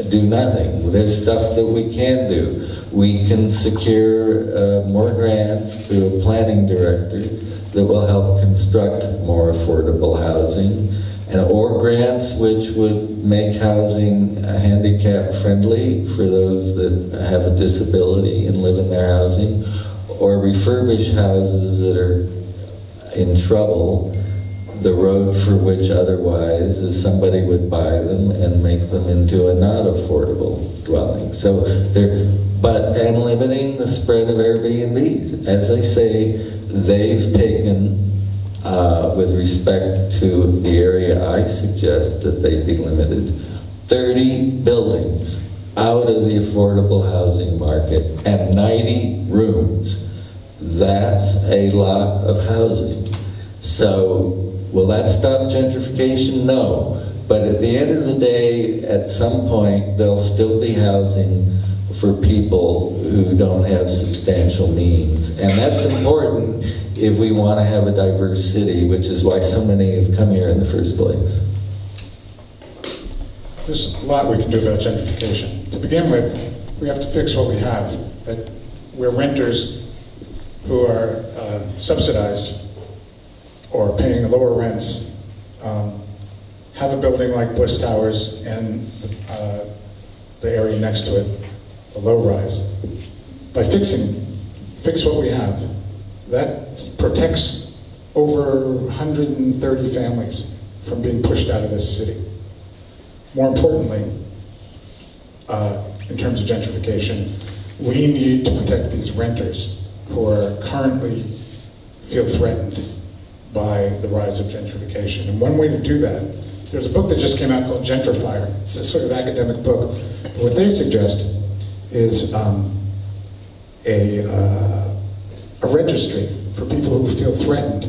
Speaker 3: do nothing. There's stuff that we can do. We can secure more grants through a planning director that will help construct more affordable housing, or grants which would make housing handicap friendly for those that have a disability and live in their housing, or refurbish houses that are in trouble the road for which otherwise is somebody would buy them and make them into a not affordable dwelling. So and limiting the spread of Airbnbs. As I say, they've taken, with respect to the area I suggest that they be limited, 30 buildings out of the affordable housing market and 90 rooms. That's a lot of housing. So, will that stop gentrification? No. But at the end of the day, at some point, there'll still be housing for people who don't have substantial means. And that's important if we want to have a diverse city, which is why so many have come here in the first place.
Speaker 5: There's a lot we can do about gentrification. To begin with, we have to fix what we have. That we're renters who are subsidized or paying lower rents have a building like Bliss Towers and the area next to it, the low-rise. By fix what we have, that protects over 130 families from being pushed out of this city. More importantly, in terms of gentrification, we need to protect these renters who are currently feel threatened by the rise of gentrification. And one way to do that, there's a book that just came out called Gentrifier. It's a sort of academic book. But what they suggest is a registry for people who feel threatened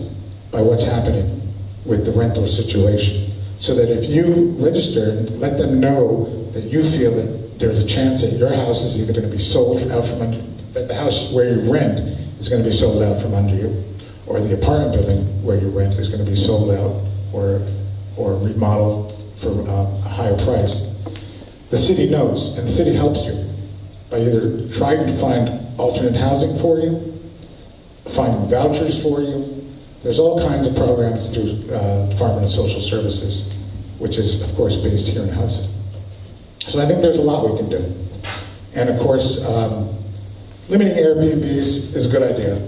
Speaker 5: by what's happening with the rental situation. So that if you register and let them know that you feel that there's a chance that your house is either going to be sold out from under, that the house where you rent is going to be sold out from under you, or the apartment building where you rent is going to be sold out or remodeled for a higher price. The city knows, and the city helps you by either trying to find alternate housing for you, finding vouchers for you. There's all kinds of programs through Department of Social Services, which is, of course, based here in Hudson. So I think there's a lot we can do. And of course, limiting Airbnbs is a good idea.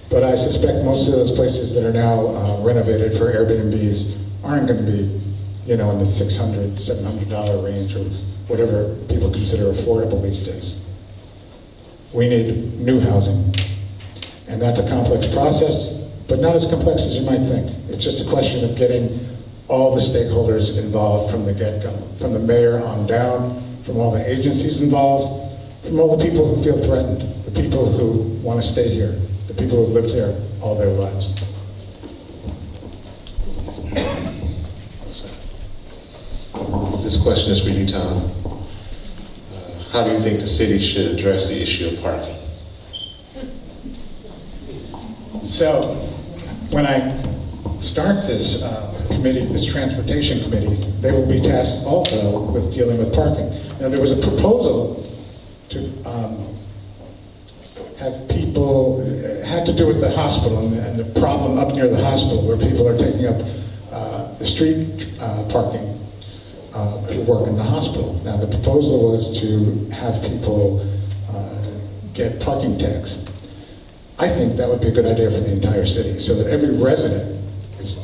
Speaker 5: But I suspect most of those places that are now renovated for Airbnbs aren't going to be, in the $600, $700 range, or whatever people consider affordable these days. We need new housing. And that's a complex process, but not as complex as you might think. It's just a question of getting all the stakeholders involved from the get-go, from the mayor on down, from all the agencies involved, from all the people who feel threatened, the people who want to stay here, the people who've lived here all their lives.
Speaker 1: This question is for you, Tom. How do you think the city should address the issue of parking?
Speaker 5: So, when I start this committee, this transportation committee, they will be tasked also with dealing with parking. Now, there was a proposal to have people, it had to do with the hospital and the problem up near the hospital where people are taking up the street parking who work in the hospital. Now, the proposal was to have people get parking tags. I think that would be a good idea for the entire city, so that every resident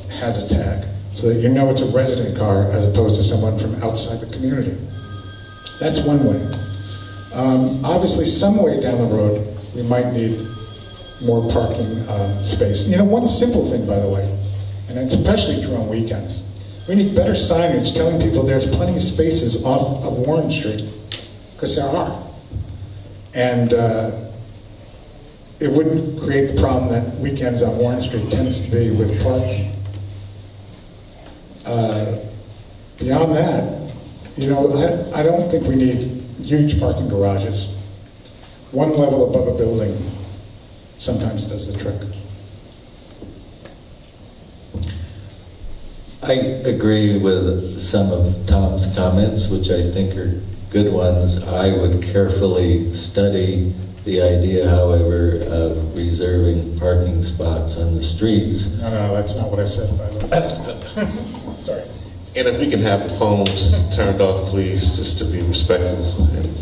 Speaker 5: has a tag, so that you know it's a resident car as opposed to someone from outside the community. That's one way. Obviously, some way down the road, we might need more parking space. One simple thing, by the way, and it's especially true on weekends. We need better signage telling people there's plenty of spaces off of Warren Street, because there are. And it wouldn't create the problem that weekends on Warren Street tends to be with parking. Beyond that, I don't think we need huge parking garages. One level above a building sometimes does the trick.
Speaker 3: I agree with some of Tom's comments, which I think are good ones. I would carefully study the idea, however, of reserving parking spots on the streets.
Speaker 5: No, that's not what I said, by the way. Sorry.
Speaker 1: And if we can have the phones turned off, please, just to be respectful. And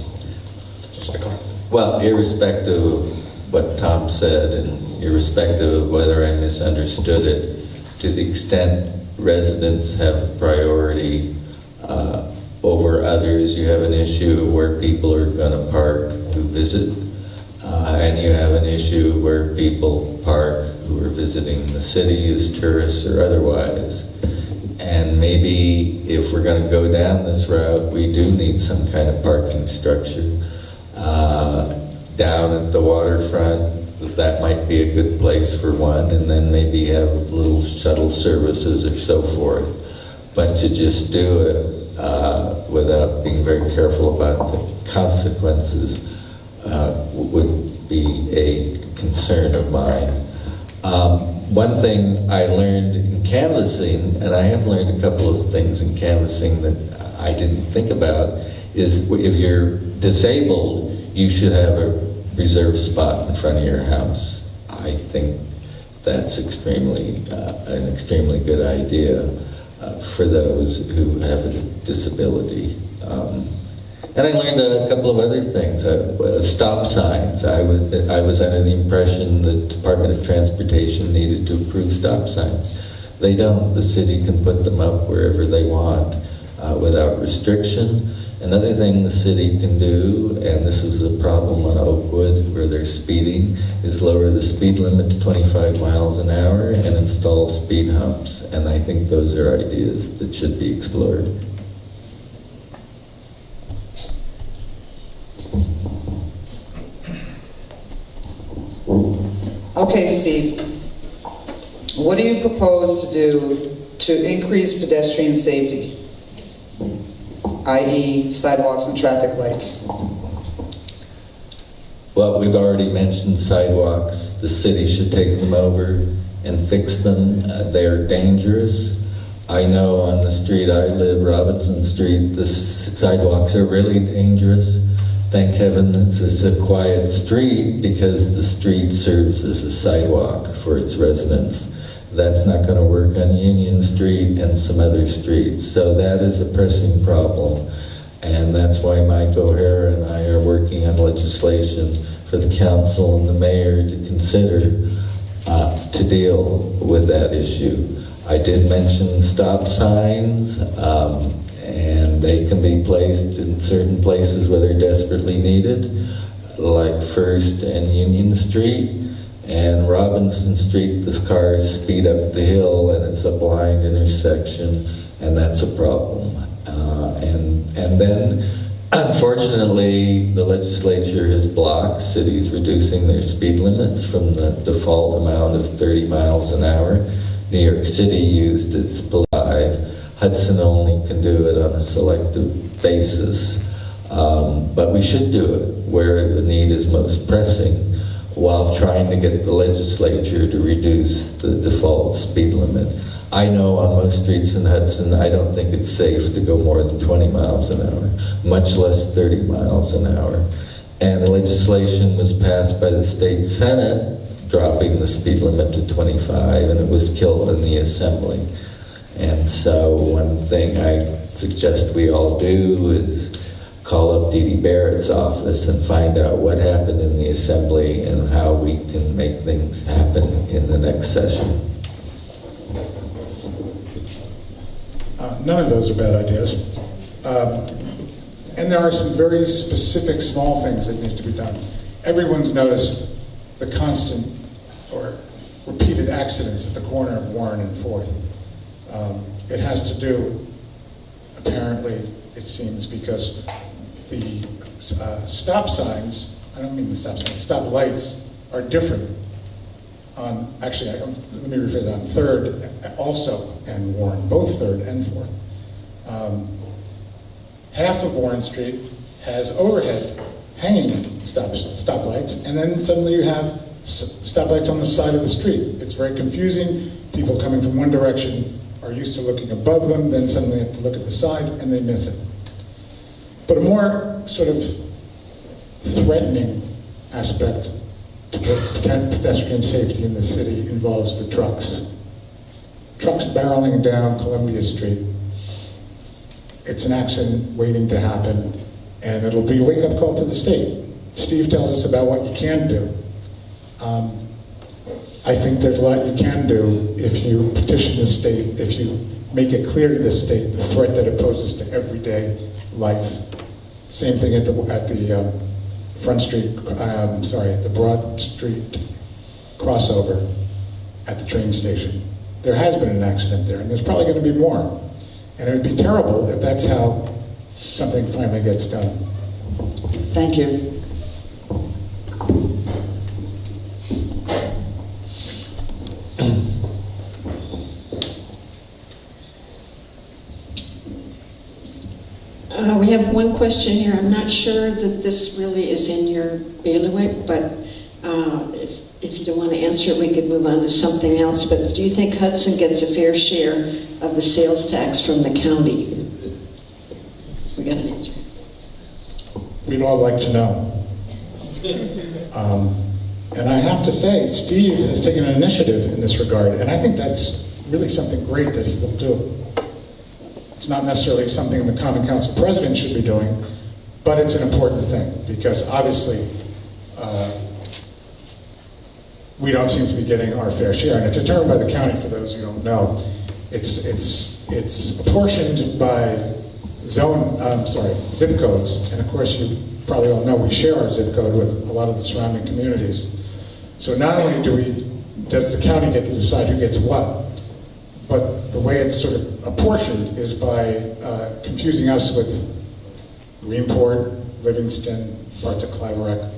Speaker 5: Just to clarify.
Speaker 3: Well, irrespective of what Tom said, and irrespective of whether I misunderstood it, to the extent residents have priority over others, you have an issue where people are going to park who visit, and you have an issue where people park who are visiting the city as tourists or otherwise. And maybe if we're going to go down this route, we do need some kind of parking structure. Down at the waterfront, that might be a good place for one, and then maybe have little shuttle services or so forth. But to just do it without being very careful about the consequences would be a concern of mine. One thing I learned in canvassing, and I have learned a couple of things in canvassing that I didn't think about, is if you're disabled, you should have a reserved spot in front of your house. I think that's an extremely good idea for those who have a disability. And I learned a couple of other things. Stop signs. I was under the impression the Department of Transportation needed to approve stop signs. They don't. The city can put them up wherever they want without restriction. Another thing the city can do, and this is a problem on Oakwood where they're speeding, is lower the speed limit to 25 miles an hour and install speed humps. And I think those are ideas that should be explored.
Speaker 6: Okay, Steve. What do you propose to do to increase pedestrian safety? i.e. sidewalks and traffic lights.
Speaker 3: Well, we've already mentioned sidewalks. The city should take them over and fix them. They're dangerous. I know on the street I live, Robinson Street, the sidewalks are really dangerous. Thank heaven it's a quiet street because the street serves as a sidewalk for its residents. That's not going to work on Union Street and some other streets. So that is a pressing problem. And that's why Mike O'Hara and I are working on legislation for the council and the mayor to consider to deal with that issue. I did mention stop signs, and they can be placed in certain places where they're desperately needed, like First and Union Street. And Robinson Street, the cars speed up the hill and it's a blind intersection, and that's a problem. And then, unfortunately, the legislature has blocked cities reducing their speed limits from the default amount of 30 miles an hour. New York City used its 5. Hudson only can do it on a selective basis. But we should do it where the need is most pressing, while trying to get the legislature to reduce the default speed limit. I know on most streets in Hudson, I don't think it's safe to go more than 20 miles an hour, much less 30 miles an hour. And the legislation was passed by the state Senate, dropping the speed limit to 25, and it was killed in the assembly. And so one thing I suggest we all do is call up Dee Dee Barrett's office and find out what happened in the assembly and how we can make things happen in the next session.
Speaker 5: None of those are bad ideas. And there are some very specific small things that need to be done. Everyone's noticed the constant or repeated accidents at the corner of Warren and 4th. It has to do, apparently, it seems, because the stop signs, I don't mean the stop signs, stop lights are different on, actually, let me rephrase that, on 3rd also and Warren, both 3rd and 4th. Half of Warren Street has overhead hanging stop lights, and then suddenly you have stop lights on the side of the street. It's very confusing. People coming from one direction are used to looking above them, then suddenly have to look at the side, and they miss it. But a more sort of threatening aspect to pedestrian safety in the city involves the trucks. Trucks barreling down Columbia Street. It's an accident waiting to happen, and it'll be a wake-up call to the state. Steve tells us about what you can do. I think there's a lot you can do if you petition the state, if you make it clear to the state the threat that it poses to everyday life. Same thing at the Front Street, at the Broad Street crossover at the train station. There has been an accident there, and there's probably going to be more. And it would be terrible if that's how something finally gets done.
Speaker 6: Thank you.
Speaker 4: We have one question here. I'm not sure that this really is in your bailiwick, but if you don't want to answer it, we could move on to something else. But do you think Hudson gets a fair share of the sales tax from the county? We got an answer.
Speaker 5: We'd all like to know. And I have to say, Steve has taken an initiative in this regard, and I think that's really something great that he will do. It's not necessarily something the Common Council President should be doing, but it's an important thing, because obviously we don't seem to be getting our fair share, and it's determined by the county, for those who don't know. It's apportioned by zip codes, and of course you probably all know we share our zip code with a lot of the surrounding communities. So not only does the county get to decide who gets what, but the way it's sort of apportioned is by confusing us with Greenport, Livingston, parts of Claverack.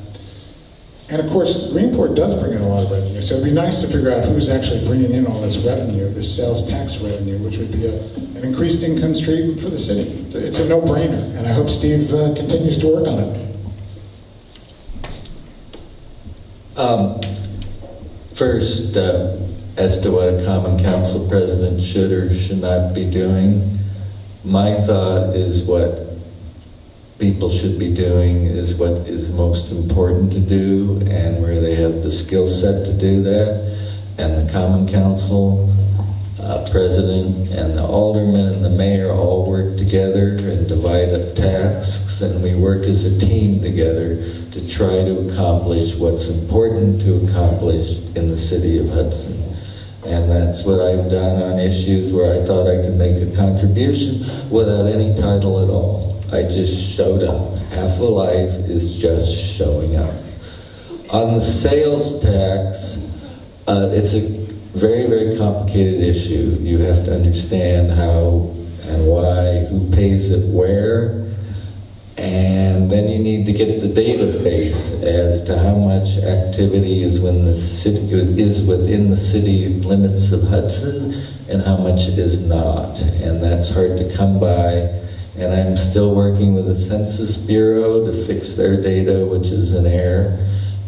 Speaker 5: And of course, Greenport does bring in a lot of revenue, so it'd be nice to figure out who's actually bringing in all this revenue, this sales tax revenue, which would be an increased income stream for the city. It's a no-brainer, and I hope Steve continues to work on it.
Speaker 3: First, as to what a Common Council President should or should not be doing, my thought is what people should be doing is what is most important to do and where they have the skill set to do that. And the Common Council President and the alderman and the mayor all work together and divide up tasks, and we work as a team together to try to accomplish what's important to accomplish in the city of Hudson. And that's what I've done on issues where I thought I could make a contribution without any title at all. I just showed up. Half of life is just showing up. On the sales tax, it's a very, very complicated issue. You have to understand how and why, who pays it where, and then you need to get the database as to how much activity is within the city limits of Hudson and how much is not. And that's hard to come by. And I'm still working with the Census Bureau to fix their data, which is in error,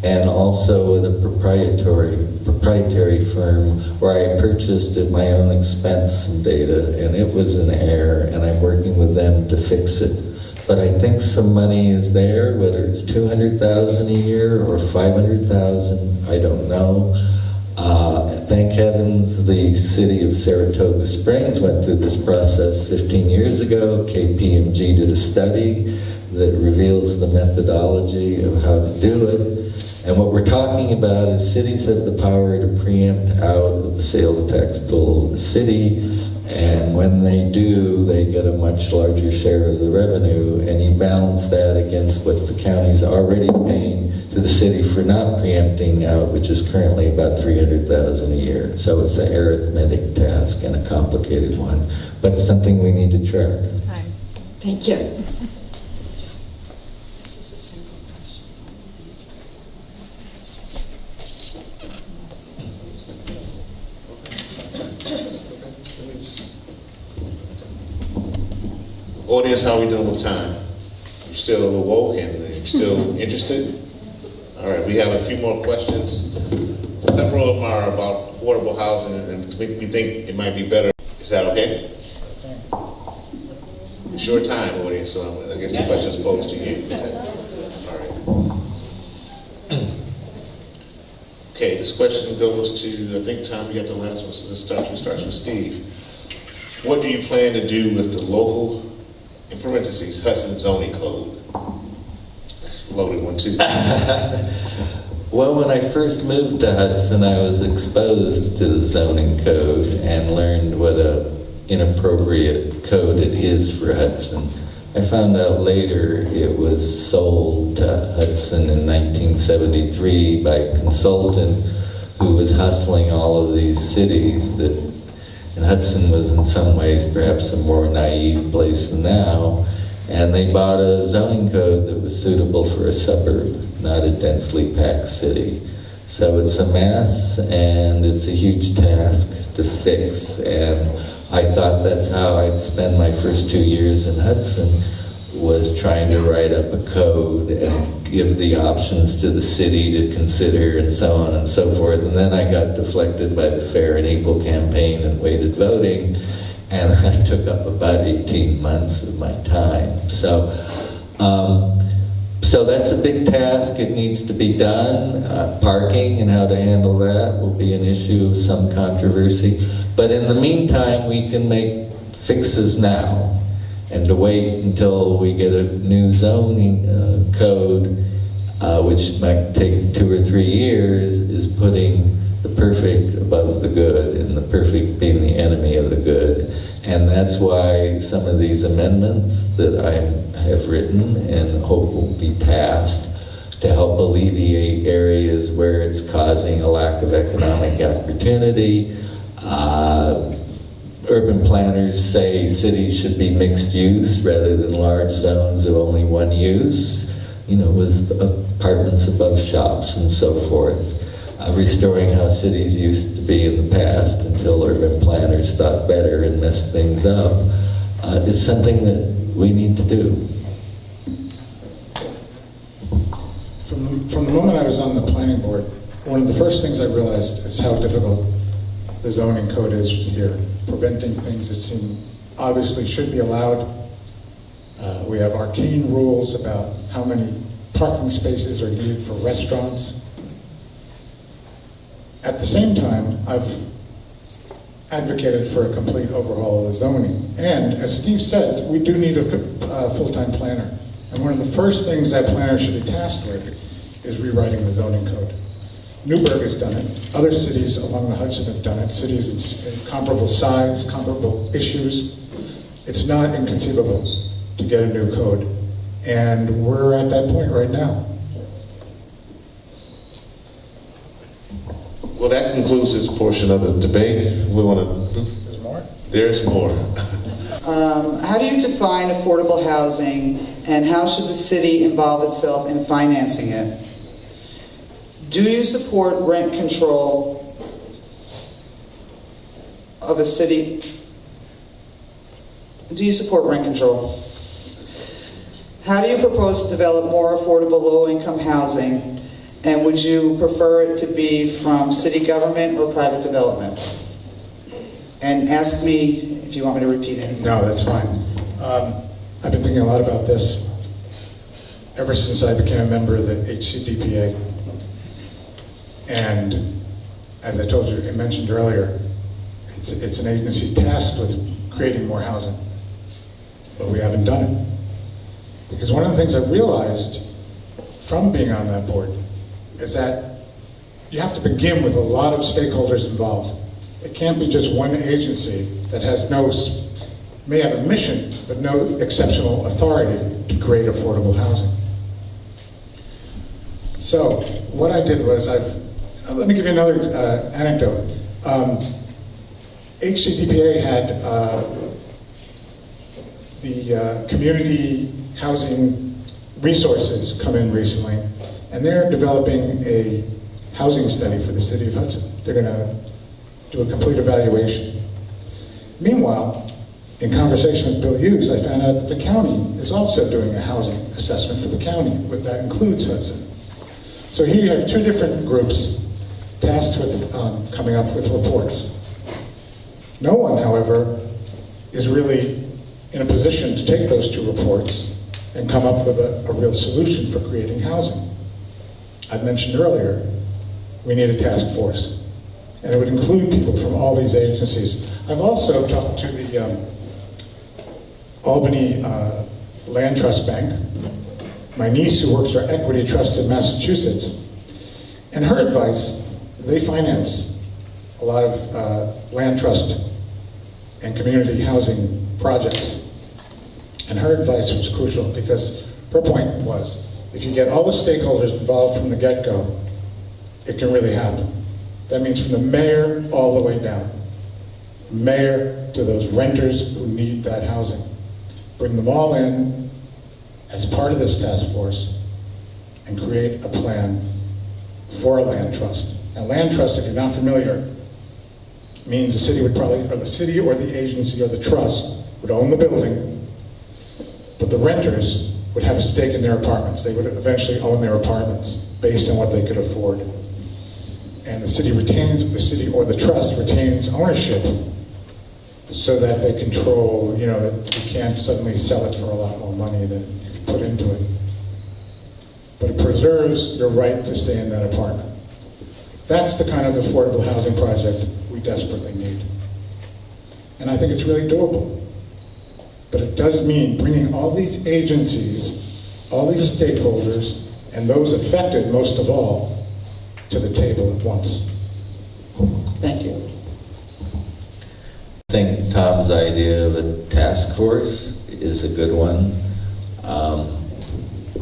Speaker 3: and also with a proprietary firm where I purchased at my own expense some data, and it was in error, and I'm working with them to fix it. But I think some money is there, whether it's $200,000 a year or $500,000, I don't know. Thank heavens the city of Saratoga Springs went through this process 15 years ago. KPMG did a study that reveals the methodology of how to do it. And what we're talking about is cities have the power to preempt out of the sales tax pool of the city, and when they do, they get a much larger share of the revenue, and you balance that against what the county's already paying to the city for not preempting out, which is currently about $300,000 a year. So it's an arithmetic task and a complicated one, but it's something we need to track.
Speaker 4: Thank you.
Speaker 1: Audience, how are we doing with time? You still awoke and you still interested? All right, we have a few more questions. Several of them are about affordable housing, and we think it might be better. Is that okay? Short time, audience, so I guess the question is posed to you. All right. Okay, this question goes to, I think, Tom, you got the last one, so this starts with Steve. What do you plan to do with the local, in parentheses, Hudson zoning code? That's a loaded one too.
Speaker 3: Well, when I first moved to Hudson, I was exposed to the zoning code and learned what a inappropriate code it is for Hudson. I found out later it was sold to Hudson in 1973 by a consultant who was hustling all of these cities and Hudson was in some ways perhaps a more naive place than now, and they bought a zoning code that was suitable for a suburb, not a densely packed city. So it's a mess, and it's a huge task to fix, and I thought that's how I'd spend my first 2 years in Hudson, was trying to write up a code and give the options to the city to consider and so on and so forth. And then I got deflected by the Fair and Equal campaign and weighted voting, and that took up about 18 months of my time. So that's a big task. It needs to be done. Parking and how to handle that will be an issue of some controversy. But in the meantime, we can make fixes now. And to wait until we get a new zoning code, which might take 2 or 3 years, is putting the perfect above the good, and the perfect being the enemy of the good. And that's why some of these amendments that I have written and hope will be passed to help alleviate areas where it's causing a lack of economic opportunity. Urban planners say cities should be mixed use rather than large zones of only one use, with apartments above shops and so forth. Restoring how cities used to be in the past until urban planners thought better and messed things up is something that we need to do.
Speaker 5: From the moment I was on the planning board, one of the first things I realized is how difficult the zoning code is here, preventing things that seem obviously should be allowed. We have arcane rules about how many parking spaces are needed for restaurants. At the same time, I've advocated for a complete overhaul of the zoning. And as Steve said, we do need a full-time planner. And one of the first things that planner should be tasked with is rewriting the zoning code. Newburgh has done it. Other cities along the Hudson have done it. Cities in comparable size, comparable issues. It's not inconceivable to get a new code. And we're at that point right now.
Speaker 1: Well, that concludes this portion of the debate. We want to...
Speaker 5: There's more?
Speaker 1: There's more.
Speaker 6: How do you define affordable housing, and how should the city involve itself in financing it? Do you support rent control of a city? Do you support rent control? How do you propose to develop more affordable low-income housing, and would you prefer it to be from city government or private development? And ask me if you want me to repeat anything.
Speaker 5: No, that's fine. I've been thinking a lot about this ever since I became a member of the HCDPA. And as I told you, I mentioned earlier, it's an agency tasked with creating more housing, but we haven't done it. Because one of the things I realized from being on that board is that you have to begin with a lot of stakeholders involved. It can't be just one agency that has may have a mission, but no exceptional authority to create affordable housing. So what I did was let me give you another anecdote. HCDPA had the community housing resources come in recently, and they're developing a housing study for the city of Hudson. They're going to do a complete evaluation. Meanwhile, in conversation with Bill Hughes, I found out that the county is also doing a housing assessment for the county, but that includes Hudson. So here you have two different groups tasked with coming up with reports. No one, however, is really in a position to take those two reports and come up with a real solution for creating housing. I mentioned earlier, we need a task force. And it would include people from all these agencies. I've also talked to the Albany Land Trust Bank, my niece who works for Equity Trust in Massachusetts, And her advice, they finance a lot of land trust and community housing projects. And her advice was crucial because her point was, if you get all the stakeholders involved from the get-go, it can really happen. That means from the mayor all the way down. Mayor to those renters who need that housing. Bring them all in as part of this task force and create a plan for a land trust. Now, land trust, if you're not familiar, means the city would probably, or the city or the agency or the trust would own the building, but the renters would have a stake in their apartments. They would eventually own their apartments based on what they could afford. And the city or the trust retains ownership so that they control, you know, that you can't suddenly sell it for a lot more money than you've put into it. But it preserves your right to stay in that apartment. That's the kind of affordable housing project we desperately need. And I think it's really doable. But it does mean bringing all these agencies, all these stakeholders, and those affected most of all, to the table at once.
Speaker 6: Thank you.
Speaker 3: I think Tom's idea of a task force is a good one.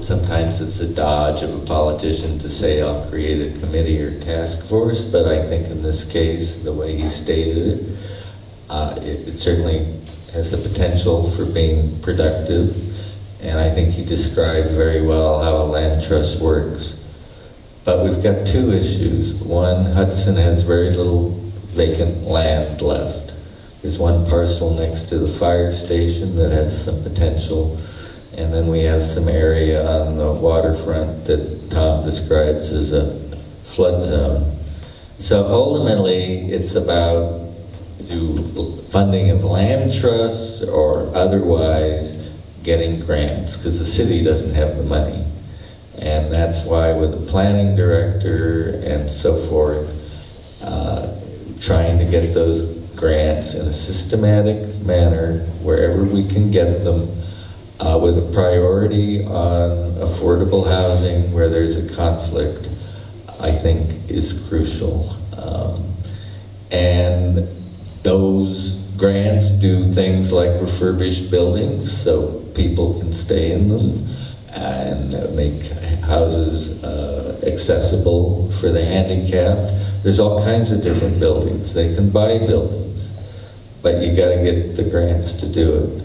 Speaker 3: Sometimes it's a dodge of a politician to say, I'll create a committee or task force, but I think in this case, the way he stated it, it certainly has the potential for being productive, and I think he described very well how a land trust works. But we've got two issues. One, Hudson has very little vacant land left. There's one parcel next to the fire station that has some potential, and then we have some area on the waterfront that Tom describes as a flood zone. So ultimately, it's about through funding of land trusts or otherwise getting grants, because the city doesn't have the money. And that's why with the planning director and so forth, trying to get those grants in a systematic manner wherever we can get them, with a priority on affordable housing where there's a conflict, I think is crucial. And those grants do things like refurbish buildings so people can stay in them and make houses accessible for the handicapped. There's all kinds of different buildings. They can buy buildings, but you got to get the grants to do it.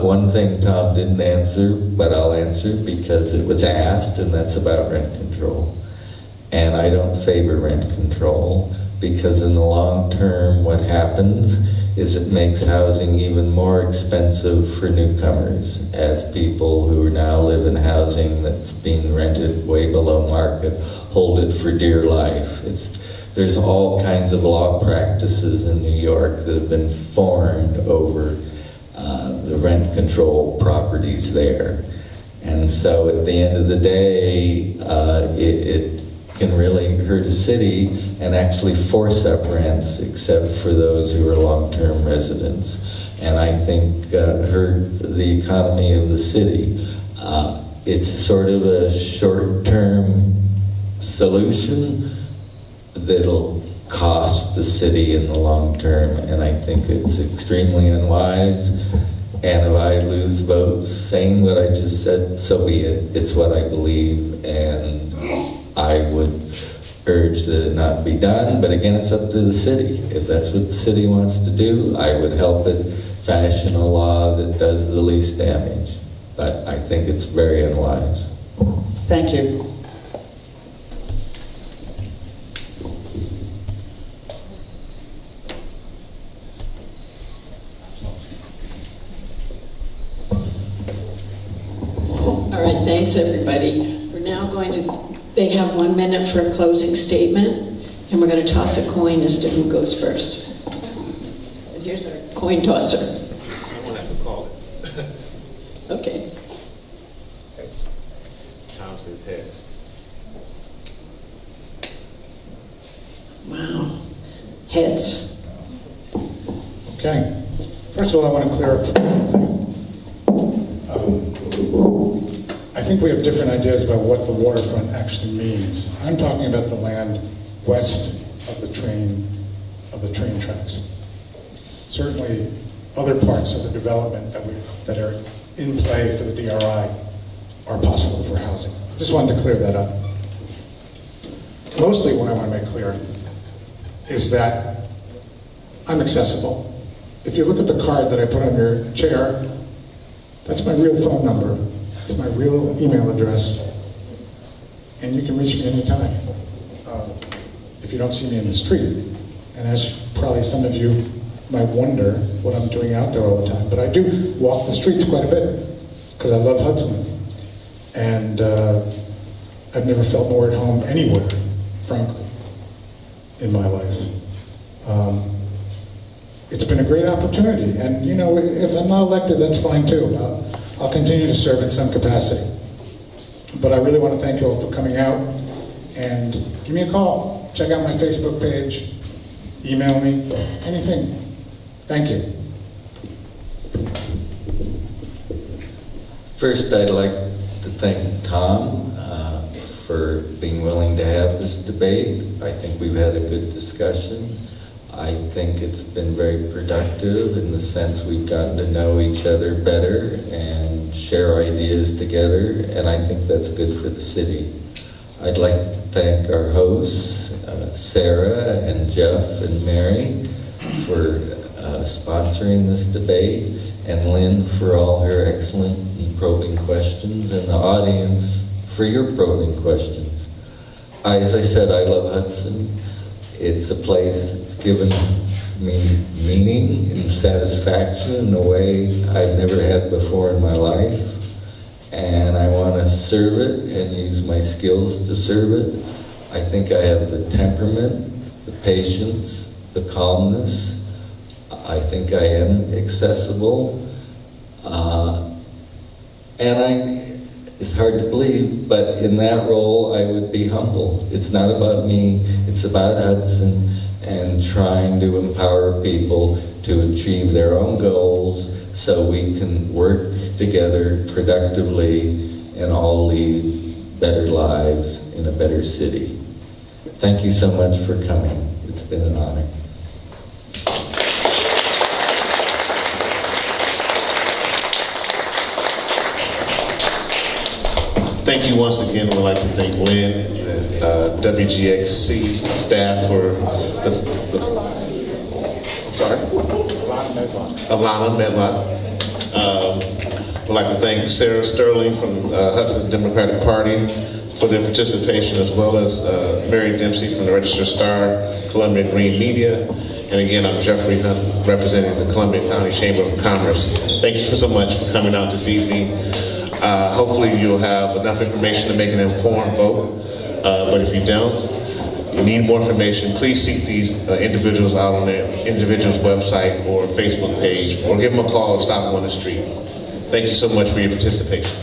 Speaker 3: One thing Tom didn't answer, but I'll answer because it was asked, and that's about rent control. And I don't favor rent control because in the long term what happens is it makes housing even more expensive for newcomers as people who now live in housing that's being rented way below market hold it for dear life. There's all kinds of law practices in New York that have been formed over the rent control properties there. And so at the end of the day, it can really hurt a city and actually force up rents except for those who are long-term residents. And I think hurt the economy of the city. It's sort of a short-term solution that'll cost the city in the long term, and I think it's extremely unwise. And if I lose votes saying what I just said, so be it. It's what I believe, and I would urge that it not be done, but again, it's up to the city. If that's what the city wants to do, I would help it fashion a law that does the least damage. But I think it's very unwise.
Speaker 6: Thank you.
Speaker 4: All right, thanks everybody. We're now going to, they have 1 minute for a closing statement, and we're going to toss a coin as to who goes first. And here's our coin tosser.
Speaker 1: Someone has to call it.
Speaker 4: Okay.
Speaker 1: Tom says heads.
Speaker 4: Wow. Heads.
Speaker 5: Okay. First of all, I want to clear up one thing. I think we have different ideas about what the waterfront actually means. I'm talking about the land west of the train tracks. Certainly, other parts of the development that are in play for the DRI are possible for housing. Just wanted to clear that up. Mostly what I want to make clear is that I'm accessible. If you look at the card that I put on your chair, that's my real phone number. It's my real email address. And you can reach me anytime if you don't see me in the street. And as probably some of you might wonder what I'm doing out there all the time, but I do walk the streets quite a bit because I love Hudson. And I've never felt more at home anywhere, frankly, in my life. It's been a great opportunity, and you know, if I'm not elected, that's fine too. I'll continue to serve in some capacity. But I really want to thank you all for coming out, and give me a call. Check out my Facebook page, email me, anything. Thank you.
Speaker 3: First, I'd like to thank Tom for being willing to have this debate. I think we've had a good discussion. I think it's been very productive in the sense we've gotten to know each other better and share ideas together, and I think that's good for the city. I'd like to thank our hosts, Sarah and Jeff and Mary, for sponsoring this debate, and Lynn for all her excellent and probing questions, and the audience for your probing questions. As I said, I love Hudson. It's a place that's given me meaning and satisfaction in a way I've never had before in my life. And I want to serve it and use my skills to serve it. I think I have the temperament, the patience, the calmness. I think I am accessible. It's hard to believe, but in that role I would be humble. It's not about me, it's about Hudson and trying to empower people to achieve their own goals so we can work together productively and all lead better lives in a better city. Thank you so much for coming. It's been an honor.
Speaker 1: Thank you once again. We'd like to thank Lynn and WGXC staff for Alana Medlock. We'd like to thank Sarah Sterling from Hudson Democratic Party for their participation, as well as Mary Dempsey from the Register Star, Columbia Green Media. And again, I'm Jeffrey Hunt, representing the Columbia County Chamber of Commerce. Thank you so much for coming out this evening. Hopefully you'll have enough information to make an informed vote, but if you don't, you need more information, please seek these individuals out on their individual's website or Facebook page, or give them a call or stop them on the street. Thank you so much for your participation.